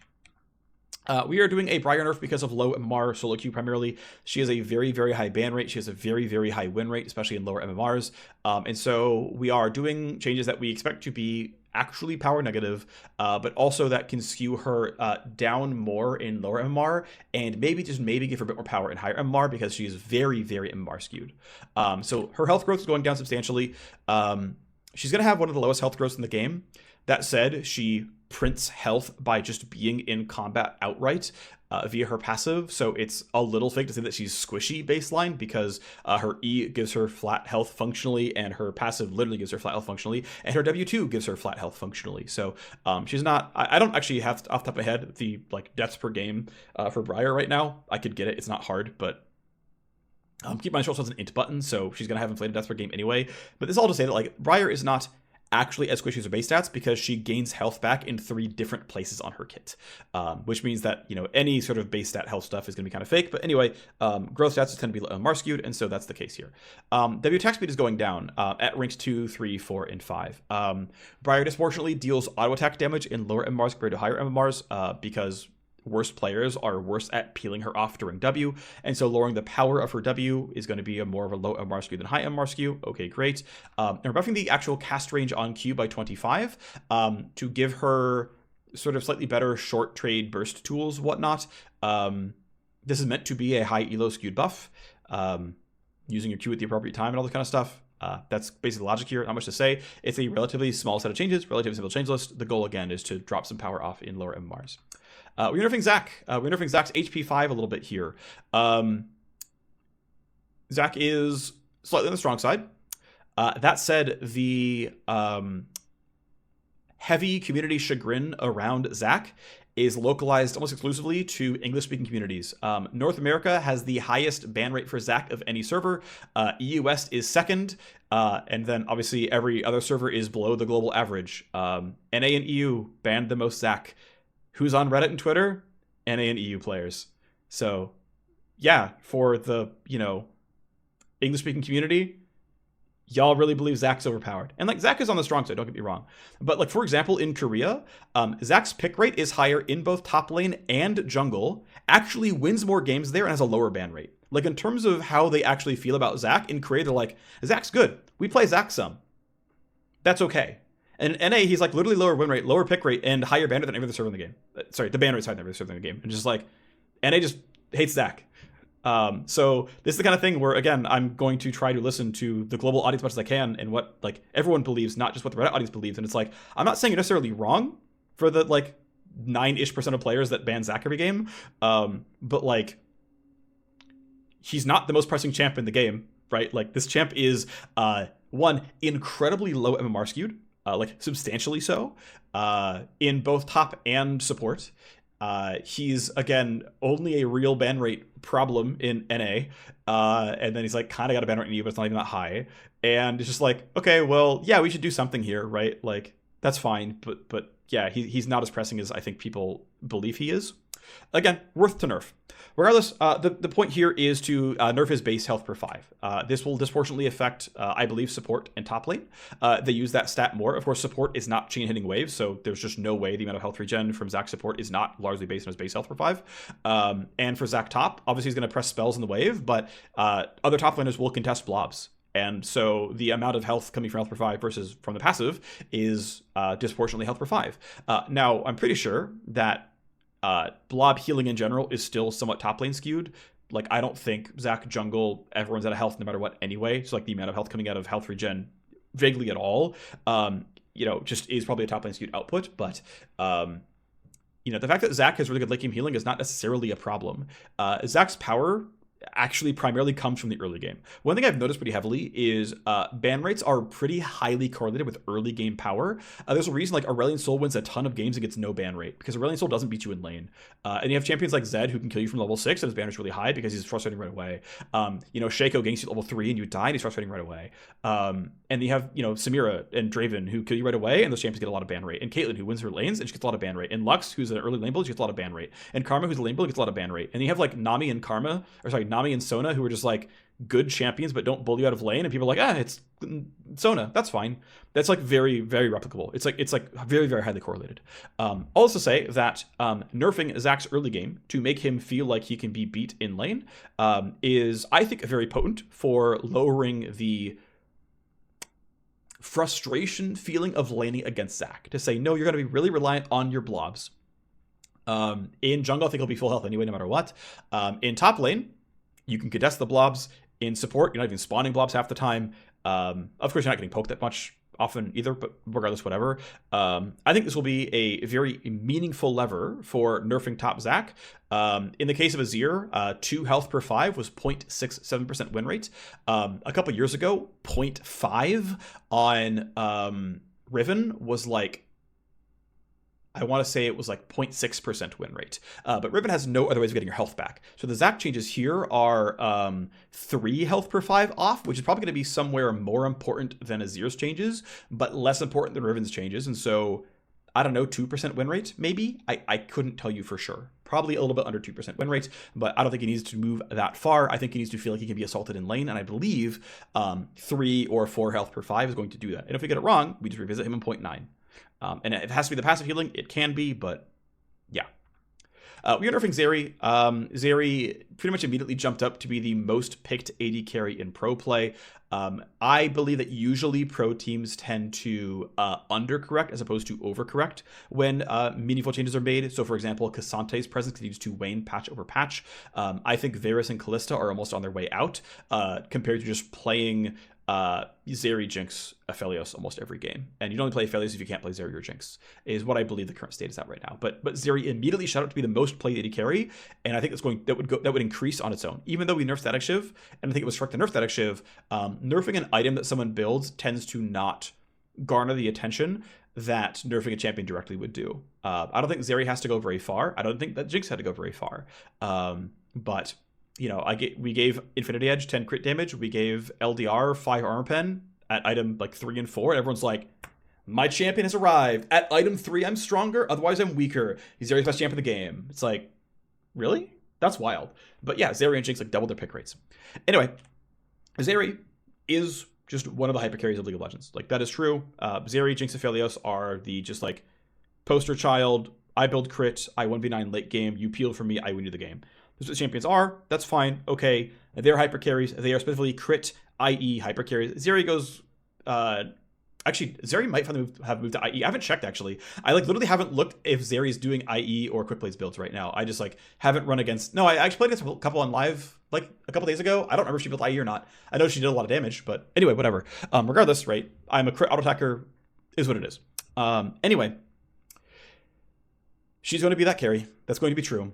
We are doing a Briar nerf because of low MMR solo queue primarily. She has a very, very high ban rate. She has a very, very high win rate, especially in lower MMRs. And so we are doing changes that we expect to be actually power negative, but also that can skew her down more in lower MMR and maybe give her a bit more power in higher MMR because she is very, very MMR skewed. So her health growth is going down substantially. She's going to have one of the lowest health growths in the game. That said, she prints health by just being in combat outright via her passive, so it's a little fake to say that she's squishy baseline because her E gives her flat health functionally, and her passive literally gives her flat health functionally, and her W2 gives her flat health functionally. So she's not. I don't actually have off the top of my head the like deaths per game for Briar right now. I could get it. It's not hard, but. Keep in mind she also has an int button, so she's gonna have inflated deaths per game anyway. But this is all to say that like Briar is not actually as squishy as her base stats because she gains health back in 3 different places on her kit, which means that, you know, any sort of base stat health stuff is going to be kind of fake. But anyway, growth stats tend to be MMR skewed, and so that's the case here. W attack speed is going down at ranks 2, 3, 4, and 5. Briar disproportionately deals auto attack damage in lower MMRs compared to higher MMRs because worst players are worse at peeling her off during W, and so lowering the power of her W is going to be more of a low MR skew than high MR skew. Okay, great. And we're buffing the actual cast range on Q by 25 to give her sort of slightly better short trade burst tools, whatnot. This is meant to be a high elo skewed buff, using your Q at the appropriate time and all this kind of stuff. That's basically the logic here. Not much to say. It's a relatively small set of changes, relatively simple change list. The goal, again, is to drop some power off in lower MMRs. We're nerfing Zac. We're nerfing Zac's HP 5 a little bit here. Zac is slightly on the strong side. That said, the heavy community chagrin around Zac is localized almost exclusively to English-speaking communities. North America has the highest ban rate for Zac of any server. EU West is second, and then obviously every other server is below the global average. NA and EU banned the most Zac. Who's on Reddit and Twitter? NA and EU players. So, yeah, for the, English-speaking community, y'all really believe Zac's overpowered. And, Zac is on the strong side, don't get me wrong. But, for example, in Korea, Zac's pick rate is higher in both top lane and jungle, actually wins more games there, and has a lower ban rate. In terms of how they actually feel about Zac, in Korea, they're like, Zac's good. We play Zac some. That's okay. And NA, he's literally lower win rate, lower pick rate, and higher ban rate than every other server in the game. Sorry, the ban rate's higher than every other server in the game. And just NA just hates Zac. So this is the kind of thing where, again, I'm going to try to listen to the global audience as much as I can and what everyone believes, not just what the Reddit audience believes. And it's I'm not saying you're necessarily wrong for the 9-ish% of players that ban Zac every game. But he's not the most pressing champ in the game, right? This champ is one, incredibly low MMR skewed, substantially so, in both top and support. He's, again, only a real ban rate problem in NA, and then he's kind of got a ban rate in EU, but it's not even that high. And it's just okay, well, yeah, we should do something here, right? That's fine, but yeah, he's not as pressing as I think people believe he is. Again, worth to nerf. Regardless, the point here is to nerf his base health per 5. This will disproportionately affect, I believe, support and top lane. They use that stat more. Of course, support is not chain hitting waves, so there's just no way the amount of health regen from Zac support is not largely based on his base health per 5. And for Zac top, obviously he's going to press spells in the wave, but other top laners will contest blobs. And so the amount of health coming from health per 5 versus from the passive is disproportionately health per 5. Now, I'm pretty sure that blob healing in general is still somewhat top lane skewed. I don't think Zac jungle, everyone's out of health no matter what anyway. So the amount of health coming out of health regen vaguely at all, just is probably a top lane skewed output. But, the fact that Zac has really good late game healing is not necessarily a problem. Zac's power actually primarily comes from the early game. One thing I've noticed pretty heavily is ban rates are pretty highly correlated with early game power. There's a reason Aurelion Sol wins a ton of games and gets no ban rate, because Aurelion Sol doesn't beat you in lane. And you have champions like Zed who can kill you from level 6 and his ban rate's really high because he's frustrating right away. Shaco ganks you at level 3 and you die and he's frustrating right away. And you have, Samira and Draven who kill you right away and those champions get a lot of ban rate. And Caitlyn who wins her lanes and she gets a lot of ban rate. And Lux, who's an early lane build, she gets a lot of ban rate. And Karma, who's a lane build, gets a lot of ban rate. And you have Nami and Nami and Sona, who are just good champions but don't bully you out of lane, and people are it's Sona, that's fine. That's very, very replicable. It's very, very highly correlated. I'll also say that nerfing Zac's early game to make him feel like he can be beat in lane is, I think, very potent for lowering the frustration feeling of laning against Zac. To say, no, you're going to be really reliant on your blobs. In jungle, I think he'll be full health anyway, no matter what. In top lane, you can contest the blobs. In support, you're not even spawning blobs half the time. Of course, you're not getting poked that much often either, but regardless, whatever. I think this will be a very meaningful lever for nerfing top Zac. In the case of Azir, 2 health per 5 was 0.67% win rate. A couple years ago, 0.5 on Riven was I want to say it was 0.6% win rate. But Riven has no other ways of getting your health back. So the Zac changes here are 3 health per 5 off, which is probably going to be somewhere more important than Azir's changes, but less important than Riven's changes. And so, I don't know, 2% win rate, maybe? I couldn't tell you for sure. Probably a little bit under 2% win rate, but I don't think he needs to move that far. I think he needs to feel like he can be assaulted in lane, and I believe 3 or 4 health per 5 is going to do that. And if we get it wrong, we just revisit him in 0.9. And if it has to be the passive healing, it can be, but yeah. We are nerfing Zeri. Zeri pretty much immediately jumped up to be the most picked AD carry in pro play. I believe that usually pro teams tend to undercorrect as opposed to overcorrect when meaningful changes are made. So, for example, Kassante's presence continues to wane patch over patch. I think Varus and Kalista are almost on their way out compared to just playing Zeri, Jinx, Aphelios almost every game. And you don't only play Aphelios if you can't play Zeri or Jinx, is what I believe the current state is at right now. But Zeri immediately shot up to be the most played AD carry, and I think that would increase on its own. Even though we nerfed Static Shiv, and I think it was correct to nerf Static Shiv, nerfing an item that someone builds tends to not garner the attention that nerfing a champion directly would do. I don't think Zeri has to go very far. I don't think that Jinx had to go very far. But you know, we gave Infinity Edge 10 crit damage. We gave LDR 5 armor pen at item like 3 and 4. And everyone's like, my champion has arrived. At item 3, I'm stronger. Otherwise, I'm weaker. He's Zeri's best champion in the game. It's like, really? That's wild. But yeah, Zeri and Jinx like doubled their pick rates. Anyway, Zeri is just one of the hyper carries of League of Legends. Like, that is true. Zeri, Jinx, and Aphelios are the just like poster child. I build crit. I 1v9 late game. You peel for me. I win you the game. That's what the champions are. That's fine. Okay. They're hyper carries. They are specifically crit, i.e. hyper carries. Zeri goes... actually, Zeri might finally have moved to IE. I haven't checked, actually. I literally haven't looked if Zeri's doing IE or Quick Plays builds right now. I just haven't run against... No, I actually played against a couple on live a couple days ago. I don't remember if she built IE or not. I know she did a lot of damage, but anyway, whatever. Regardless, right? I'm a crit auto attacker is what it is. Anyway, she's going to be that carry. That's going to be true.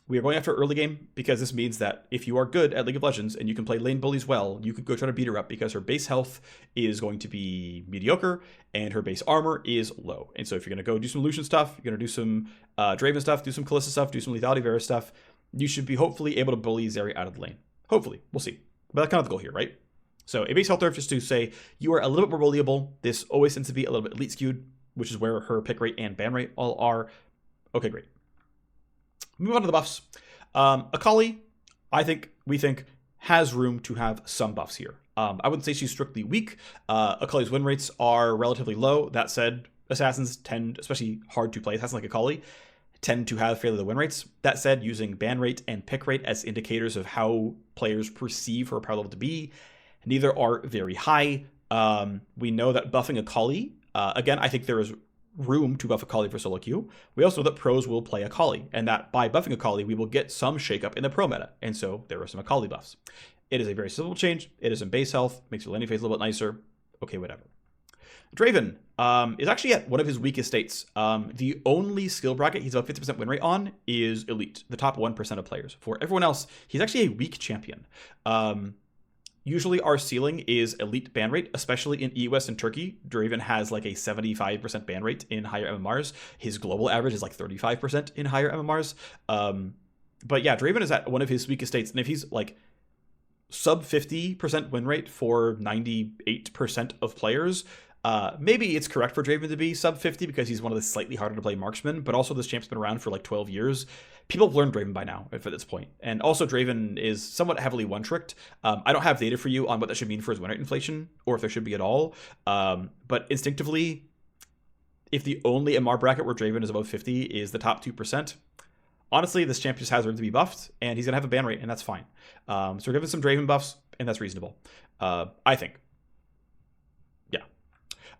We are going after early game because this means that if you are good at League of Legends and you can play lane bullies well, you could go try to beat her up because her base health is going to be mediocre and her base armor is low. And so if you're going to go do some Lucian stuff, you're going to do some Draven stuff, do some Kalista stuff, do some Lethality Varus stuff, you should be hopefully able to bully Zeri out of the lane. Hopefully. We'll see. But that's kind of the goal here, right? So a base health nerf just to say you are a little bit more bullyable. This always tends to be a little bit elite skewed, which is where her pick rate and ban rate all are. Okay, great. Move on to the buffs. Akali, we think, has room to have some buffs here. I wouldn't say she's strictly weak. Akali's win rates are relatively low. That said, assassins tend, especially hard to play assassins like Akali, tend to have fairly low win rates. That said, using ban rate and pick rate as indicators of how players perceive her power level to be, neither are very high. We know that buffing Akali, again, I think there is room to buff Akali for solo queue. We also know that pros will play Akali, and that by buffing Akali, we will get some shakeup in the pro meta, and so there are some Akali buffs. It is a very simple change. It is in base health, makes your landing phase a little bit nicer. Okay, whatever. Draven is actually at one of his weakest states. The only skill bracket he's about 50% win rate on is elite, the top 1% of players. For everyone else, he's actually a weak champion. Usually our ceiling is elite ban rate, especially in EOS and Turkey. Draven has like a 75% ban rate in higher MMRs. His global average is like 35% in higher MMRs. But yeah, Draven is at one of his weakest states. And if he's like sub 50% win rate for 98% of players, maybe it's correct for Draven to be sub 50 because he's one of the slightly harder to play marksmen, but also this champ's been around for like 12 years. People have learned Draven by now at this point. And also Draven is somewhat heavily one-tricked. I don't have data for you on what that should mean for his win rate inflation or if there should be at all. But instinctively, if the only MR bracket where Draven is above 50 is the top 2%, honestly, this champ just has room to be buffed and he's going to have a ban rate and that's fine. So we're giving some Draven buffs and that's reasonable, I think.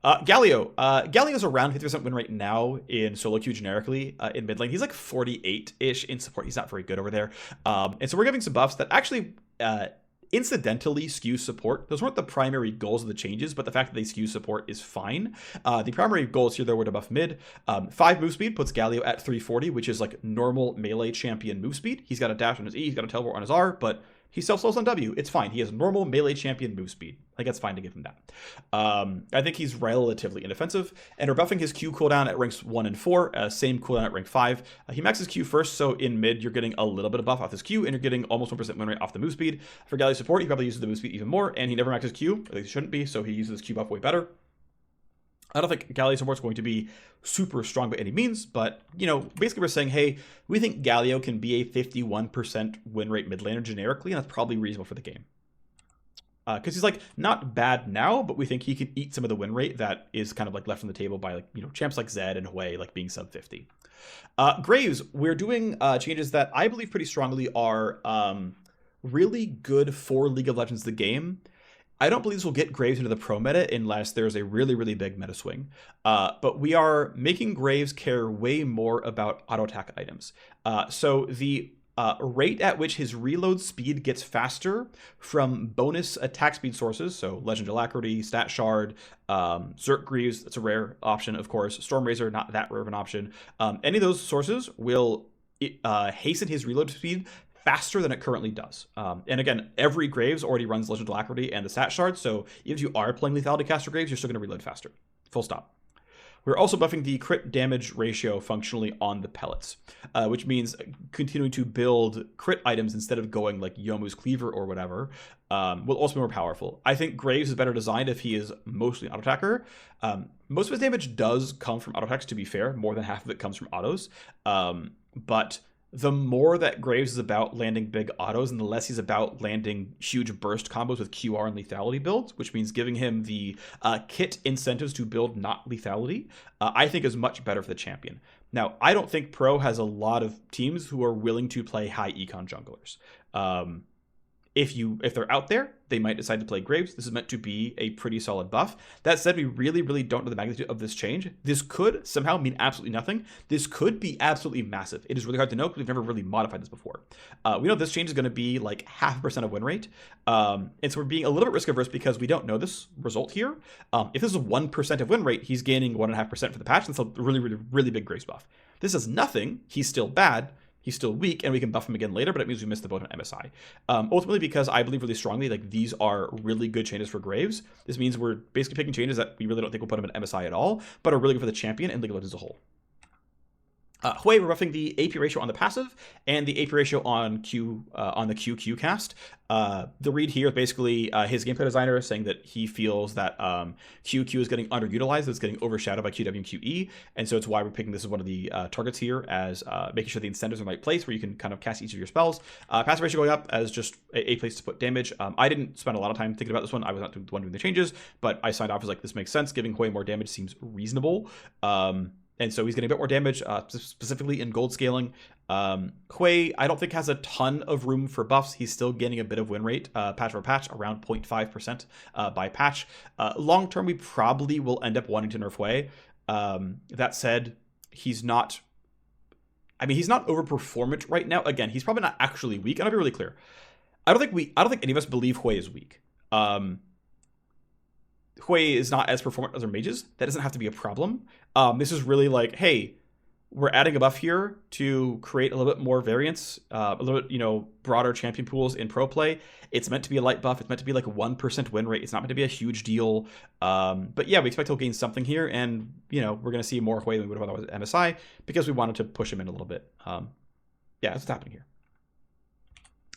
Galio. Galio's around 50% win rate now in solo queue generically in mid lane. He's like 48-ish in support. He's not very good over there. And so we're giving some buffs that actually incidentally skew support. Those weren't the primary goals of the changes, but the fact that they skew support is fine. The primary goals here, though, were to buff mid. 5 move speed puts Galio at 340, which is like normal melee champion move speed. He's got a dash on his E, he's got a teleport on his R, but he self-slows on W. It's fine. He has normal melee champion move speed. I think that's fine to give him that. I think he's relatively inoffensive. And we're buffing his Q cooldown at ranks 1 and 4. Same cooldown at rank 5. He maxes Q first, so in mid, you're getting a little bit of buff off his Q, and you're getting almost 1% win rate off the move speed. For Galio support, he probably uses the move speed even more, and he never maxes Q. At least he shouldn't be, so he uses his Q buff way better. I don't think Galio support's going to be super strong by any means, but, you know, basically we're saying, hey, we think Galio can be a 51% win rate mid laner generically, and that's probably reasonable for the game. because he's like not bad now, but we think he could eat some of the win rate that is kind of like left on the table by like, you know, champs like Zed and Hwei like being sub 50. Graves, we're doing changes that I believe pretty strongly are really good for League of Legends the game. I don't believe this will get Graves into the pro meta unless there's a really, really big meta swing. But we are making Graves care way more about auto attack items. So the rate at which his reload speed gets faster from bonus attack speed sources, so Legend Alacrity, Stat Shard, Zerk Greaves, that's a rare option, of course. Storm Razor, not that rare of an option. Any of those sources will hasten his reload speed faster than it currently does. And again, every Graves already runs Legend Alacrity and the Stat Shard, so even if you are playing Lethality Caster Graves, you're still going to reload faster. Full stop. We're also buffing the crit damage ratio functionally on the pellets, which means continuing to build crit items instead of going like Yomu's Cleaver or whatever, will also be more powerful. I think Graves is better designed if he is mostly an auto attacker. Most of his damage does come from auto attacks, to be fair. More than half of it comes from autos. But the more that Graves is about landing big autos and the less he's about landing huge burst combos with QR and lethality builds, which means giving him the kit incentives to build not lethality, I think is much better for the champion. Now, I don't think Pro has a lot of teams who are willing to play high econ junglers. If they're out there, they might decide to play Graves. This is meant to be a pretty solid buff. That said, we really, really don't know the magnitude of this change. This could somehow mean absolutely nothing. This could be absolutely massive. It is really hard to know because we've never really modified this before. We know this change is going to be like 0.5% of win rate. And so we're being a little bit risk averse because we don't know this result here. If this is 1% of win rate, he's gaining 1.5% for the patch. That's a really, really, really big Graves buff. This is nothing. He's still bad. He's still weak, and we can buff him again later, but it means we missed the boat on MSI. Ultimately, because I believe really strongly, like, these are really good changes for Graves. This means we're basically picking changes that we really don't think will put him at MSI at all, but are really good for the champion and League of Legends as a whole. Hwei, we're buffing the AP ratio on the passive and the AP ratio on the QQ cast. The read here is basically his gameplay designer is saying that he feels that QQ is getting underutilized, it's getting overshadowed by QW and QE, and so it's why we're picking this as one of the targets here as making sure the incentives are in the right place where you can kind of cast each of your spells. Passive ratio going up as just a place to put damage. I didn't spend a lot of time thinking about this one. I was not the one doing the changes, but I signed off as like, this makes sense. Giving Hwei more damage seems reasonable. And so he's getting a bit more damage, specifically in gold scaling. Hwei, I don't think has a ton of room for buffs. He's still gaining a bit of win rate, patch for patch, around 0.5% by patch. Long term, we probably will end up wanting to nerf Hwei. That said, he's not overperformant right now. Again, he's probably not actually weak. And I'll be really clear. I don't think any of us believe Hwei is weak. Hwei is not as performant as our mages. That doesn't have to be a problem. This is really like, hey, we're adding a buff here to create a little bit more variance, a little bit, broader champion pools in pro play. It's meant to be a light buff. It's meant to be like a 1% win rate. It's not meant to be a huge deal. But yeah, we expect he'll gain something here. And, we're going to see more Hwei than we would have otherwise at MSI because we wanted to push him in a little bit. Yeah, that's what's happening here.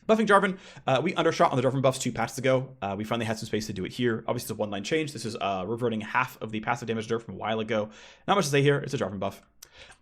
Buffing Jarvan, we undershot on the Jarvan buffs 2 patches ago. We finally had some space to do it here. Obviously, it's a one-line change. This is reverting half of the passive damage nerf from a while ago. Not much to say here. It's a Jarvan buff.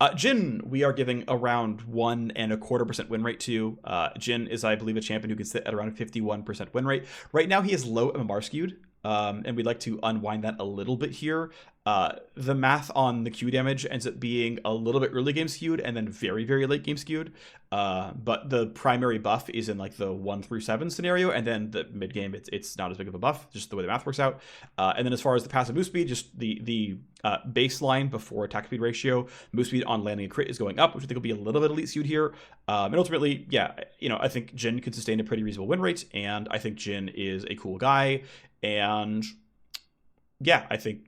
Jhin, we are giving around 1.25% win rate to. Jhin is, I believe, a champion who can sit at around 51% win rate. Right now, he is low MMR skewed, and we'd like to unwind that a little bit here. The math on the Q damage ends up being a little bit early game skewed and then very, very late game skewed. But the primary buff is in like the 1 through 7 scenario, and then the mid game it's not as big of a buff, just the way the math works out. And then as far as the passive move speed, just the baseline before attack speed ratio, move speed on landing a crit is going up, which I think will be a little bit elite skewed here. And ultimately, yeah, I think Jhin could sustain a pretty reasonable win rate, and I think Jhin is a cool guy, and yeah, I think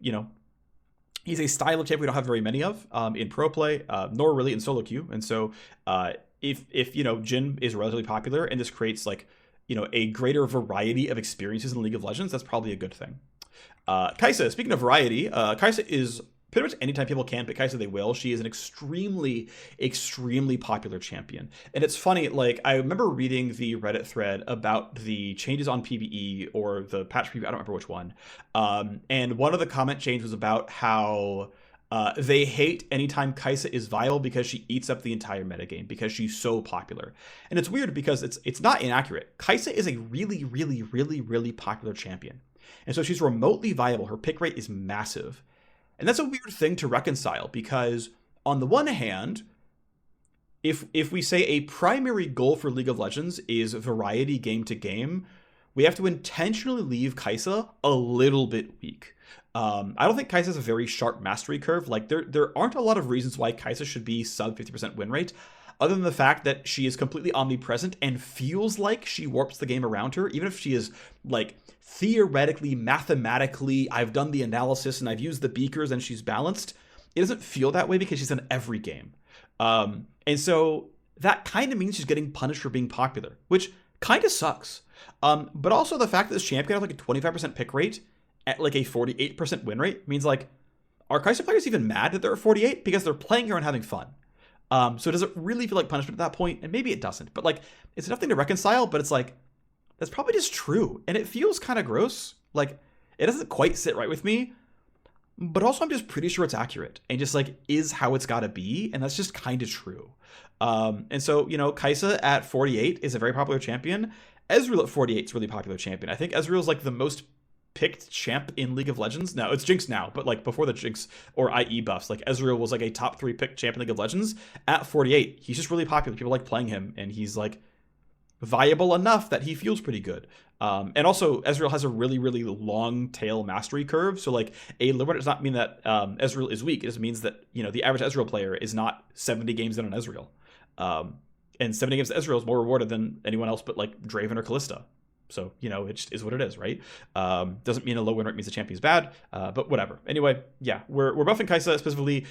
he's a style of champ we don't have very many of in pro play, nor really in solo queue. And so if Jhin is relatively popular and this creates like, a greater variety of experiences in League of Legends, that's probably a good thing. Kai'Sa, speaking of variety, Kai'Sa is pretty much anytime people can pick Kai'Sa, they will. She is an extremely, extremely popular champion. And it's funny, like, I remember reading the Reddit thread about the changes on PvE or the patch PvE, I don't remember which one. And one of the comment changes was about how They hate anytime Kai'Sa is viable because she eats up the entire metagame, because she's so popular. And it's weird because it's not inaccurate. Kai'Sa is a really, really, really, really popular champion. And so she's remotely viable. Her pick rate is massive. And that's a weird thing to reconcile because on the one hand, if we say a primary goal for League of Legends is variety game to game, we have to intentionally leave Kai'Sa a little bit weak. I don't think Kai'Sa has a very sharp mastery curve. Like there aren't a lot of reasons why Kai'Sa should be sub 50% win rate, other than the fact that she is completely omnipresent and feels like she warps the game around her, even if she is like theoretically, mathematically, I've done the analysis and I've used the beakers and she's balanced. It doesn't feel that way because she's in every game. And so that kind of means she's getting punished for being popular, which kind of sucks. But also the fact that this champion has like a 25% pick rate at like a 48% win rate means like, are Kai'Sa players even mad that they're at 48? Because they're playing her and having fun. So does it really feel like punishment at that point? And maybe it doesn't, but like, it's nothing to reconcile, but it's like, that's probably just true. And it feels kind of gross. Like, it doesn't quite sit right with me, but also I'm just pretty sure it's accurate and just like is how it's gotta be. And that's just kind of true. And so, you know, Kai'Sa at 48 is a very popular champion. Ezreal at 48 is a really popular champion. I think Ezreal is like the most picked champ in League of Legends. Now it's Jinx now, but like before the Jinx or IE buffs, like Ezreal was like a top 3 picked champ in League of Legends. At 48, he's just really popular. People like playing him, and he's like viable enough that he feels pretty good. And also Ezreal has a really, really long tail mastery curve. So like a limit does not mean that Ezreal is weak. It just means that, you know, the average Ezreal player is not 70 games in on Ezreal. And 70 games to Ezreal is more rewarded than anyone else but like Draven or Kalista. So, you know, it just is what it is, right? Doesn't mean a low win rate means the champion's bad, but whatever. Anyway, yeah, we're buffing Kai'Sa specifically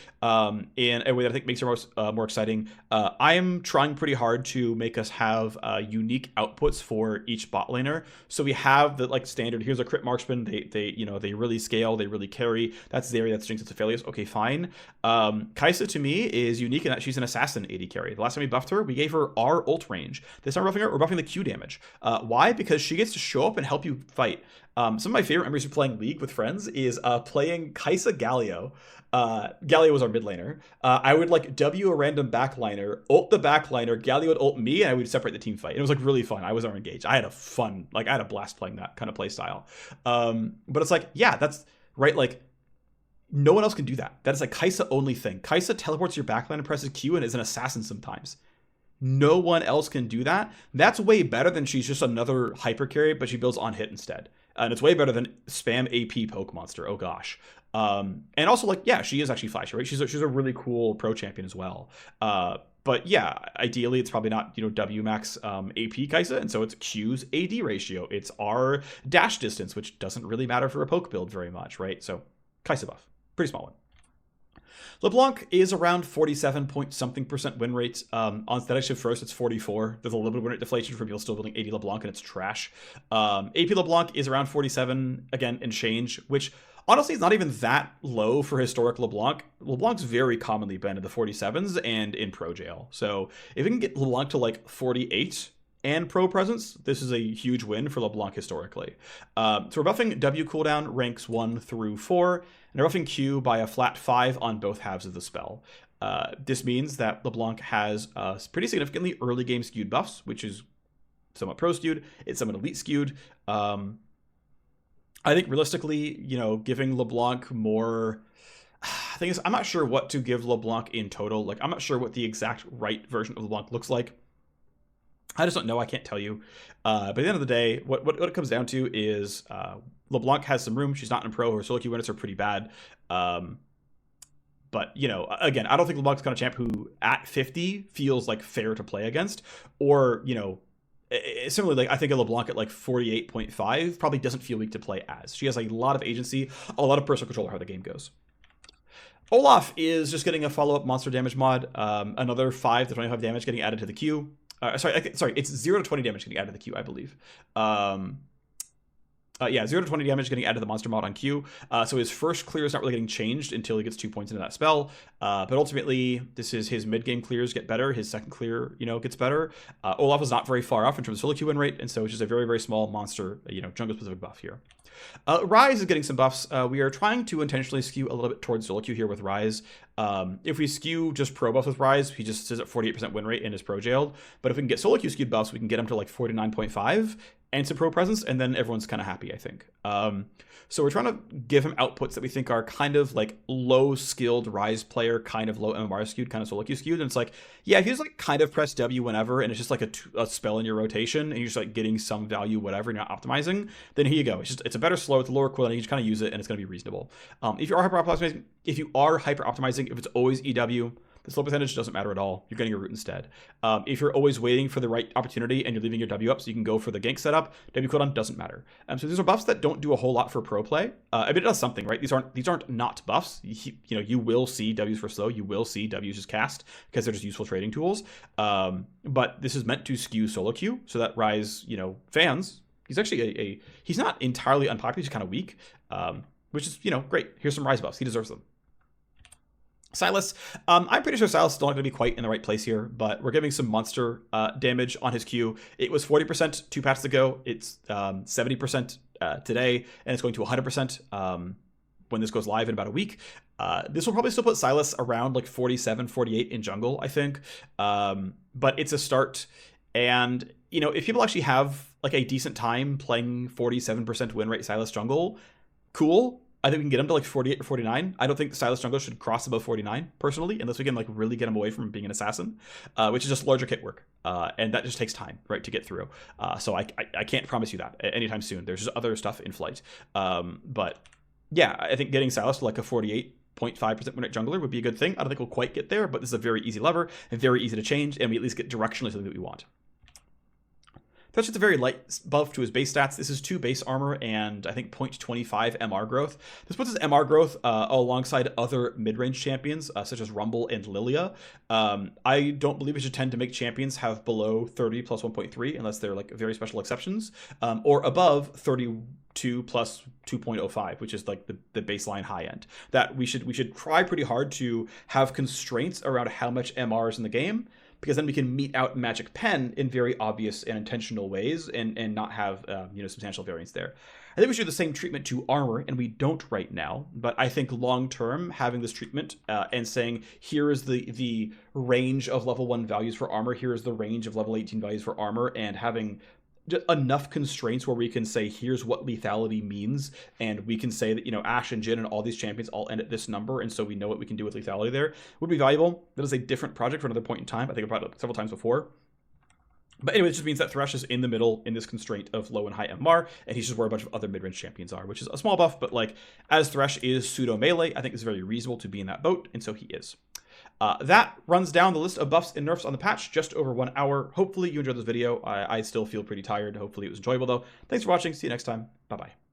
in a way that I think makes her more exciting. I am trying pretty hard to make us have unique outputs for each bot laner. So we have the like standard, here's a crit marksman, they you know, they really scale, they really carry. That's Zeri, that's Jinx, that's Aphelios. Okay, fine. Kai'Sa to me is unique in that she's an assassin AD carry. The last time we buffed her, we gave her our ult range. This time we're buffing her, we're buffing the Q damage. Why? Because she gets to show up and help you fight. Some of my favorite memories of playing League with friends is playing Kai'Sa Galio. Galio was our mid laner. I would like W a random backliner, ult the backliner, Galio would ult me, and I would separate the team fight. And it was like really fun. I was engaged. I had a blast playing that kind of play style. But it's like, yeah, that's right. Like, no one else can do that. That is a Kai'Sa only thing. Kai'Sa teleports your backline and presses Q and is an assassin sometimes. No one else can do that. That's way better than she's just another hyper carry, but she builds on hit instead. And it's way better than spam AP poke monster. Oh gosh. And also like, yeah, she is actually flashy, right? She's a really cool pro champion as well. But yeah, ideally it's probably not, you know, W max AP Kai'Sa, and so it's Q's AD ratio. It's our dash distance, which doesn't really matter for a poke build very much, right? So Kai'Sa buff, pretty small one. LeBlanc is around 47 point something% win rate. On Static Shift first, it's 44. There's a little bit of win rate deflation for people still building 80 LeBlanc, and it's trash. AP LeBlanc is around 47, again, and change, which honestly is not even that low for historic LeBlanc. LeBlanc's very commonly been in the 47s and in Pro Jail. So if we can get LeBlanc to like 48 and pro presence, this is a huge win for LeBlanc historically. So we're buffing W cooldown ranks 1 through 4, and we're buffing Q by a flat 5 on both halves of the spell. This means that LeBlanc has pretty significantly early game skewed buffs, which is somewhat pro skewed. It's somewhat elite skewed. I think realistically, you know, giving LeBlanc more... thing is, I'm not sure what to give LeBlanc in total. Like, I'm not sure what the exact right version of LeBlanc looks like. I just don't know. I can't tell you. But at the end of the day, what it comes down to is LeBlanc has some room. She's not in pro. Her solo queue units are pretty bad. But, you know, again, I don't think LeBlanc's kind of champ who at 50 feels like fair to play against. Or, you know, similarly, like I think a LeBlanc at like 48.5 probably doesn't feel weak to play as. She has a lot of agency, a lot of personal control of how the game goes. Olaf is just getting a follow-up monster damage mod. Another 5 to 25 damage getting added to the queue. Sorry, it's 0 to 20 damage getting added to the queue, I believe. Yeah, 0 to 20 damage getting added to the monster mod on Q. So his first clear is not really getting changed until he gets 2 points into that spell. But ultimately, this is his mid-game clears get better. His second clear, you know, gets better. Olaf is not very far off in terms of solo Q win rate, and so it's just a very, very small monster, you know, jungle-specific buff here. Ryze is getting some buffs. We are trying to intentionally skew a little bit towards solo queue here with Ryze. If we skew just pro buffs with Ryze, he just says at 48% win rate and is pro jailed. But if we can get solo queue skewed buffs, we can get him to like 49.5 and some pro presence, and then everyone's kind of happy, I think. So we're trying to give him outputs that we think are kind of like low skilled Ryze player, kind of low MMR skewed, kind of solo queue skewed. And it's like, yeah, if you just like kind of press W whenever, and it's just like a spell in your rotation, and you're just like getting some value, whatever, and you're not optimizing, then here you go. It's a better slow with a lower quality. You just kind of use it, and it's going to be reasonable. If you are hyper optimizing, if it's always EW, the slow percentage doesn't matter at all. You're getting a root instead. If you're always waiting for the right opportunity and you're leaving your W up so you can go for the gank setup, W cooldown doesn't matter. So these are buffs that don't do a whole lot for pro play. I mean, it does something, right? These aren't not buffs. You will see W's for slow. You will see W's just cast because they're just useful trading tools. But this is meant to skew solo queue so that Ryze, fans. He's actually he's not entirely unpopular. He's kind of weak, which is great. Here's some Ryze buffs. He deserves them. Sylas, I'm pretty sure Sylas is still not going to be quite in the right place here, but we're giving some monster damage on his Q. It was 40% 2 patches ago. It's 70% today, and it's going to 100% when this goes live in about a week. This will probably still put Sylas around like 47, 48 in jungle, I think. But it's a start, and if people actually have like a decent time playing 47% win rate Sylas jungle, cool. I think we can get him to like 48 or 49. I don't think the Sylas jungle should cross above 49, personally, unless we can like really get him away from being an assassin, which is just larger kit work. And that just takes time, right, to get through. So I can't promise you that anytime soon. There's just other stuff in flight. But yeah, I think getting Sylas to like a 48.5% win rate jungler would be a good thing. I don't think we'll quite get there, but this is a very easy lever and very easy to change, and we at least get directionally something that we want. That's just a very light buff to his base stats. This is 2 base armor and I think 0.25 MR growth. This puts his MR growth alongside other mid-range champions such as Rumble and Lilia. I don't believe it should tend to make champions have below 30 plus 1.3 unless they're like very special exceptions, or above 32 plus 2.05, which is like the baseline high end. That we should try pretty hard to have constraints around how much MR is in the game, because then we can mete out Magic Pen in very obvious and intentional ways and not have substantial variance there. I think we should do the same treatment to armor, and we don't right now. But I think long term, having this treatment and saying here is the range of level 1 values for armor, here is the range of level 18 values for armor, and having enough constraints where we can say here's what lethality means, and we can say that Ashe and Jhin and all these champions all end at this number, and so we know what we can do with lethality there, would be valuable. That is a different project for another point in time. I think I've brought it up several times before. But anyway, it just means that Thresh is in the middle in this constraint of low and high MR, and he's just where a bunch of other mid-range champions are, which is a small buff, but like as Thresh is pseudo melee, I think it's very reasonable to be in that boat, and so he is. That runs down the list of buffs and nerfs on the patch, just over 1 hour. Hopefully you enjoyed this video. I still feel pretty tired. Hopefully it was enjoyable though. Thanks for watching. See you next time. Bye-bye.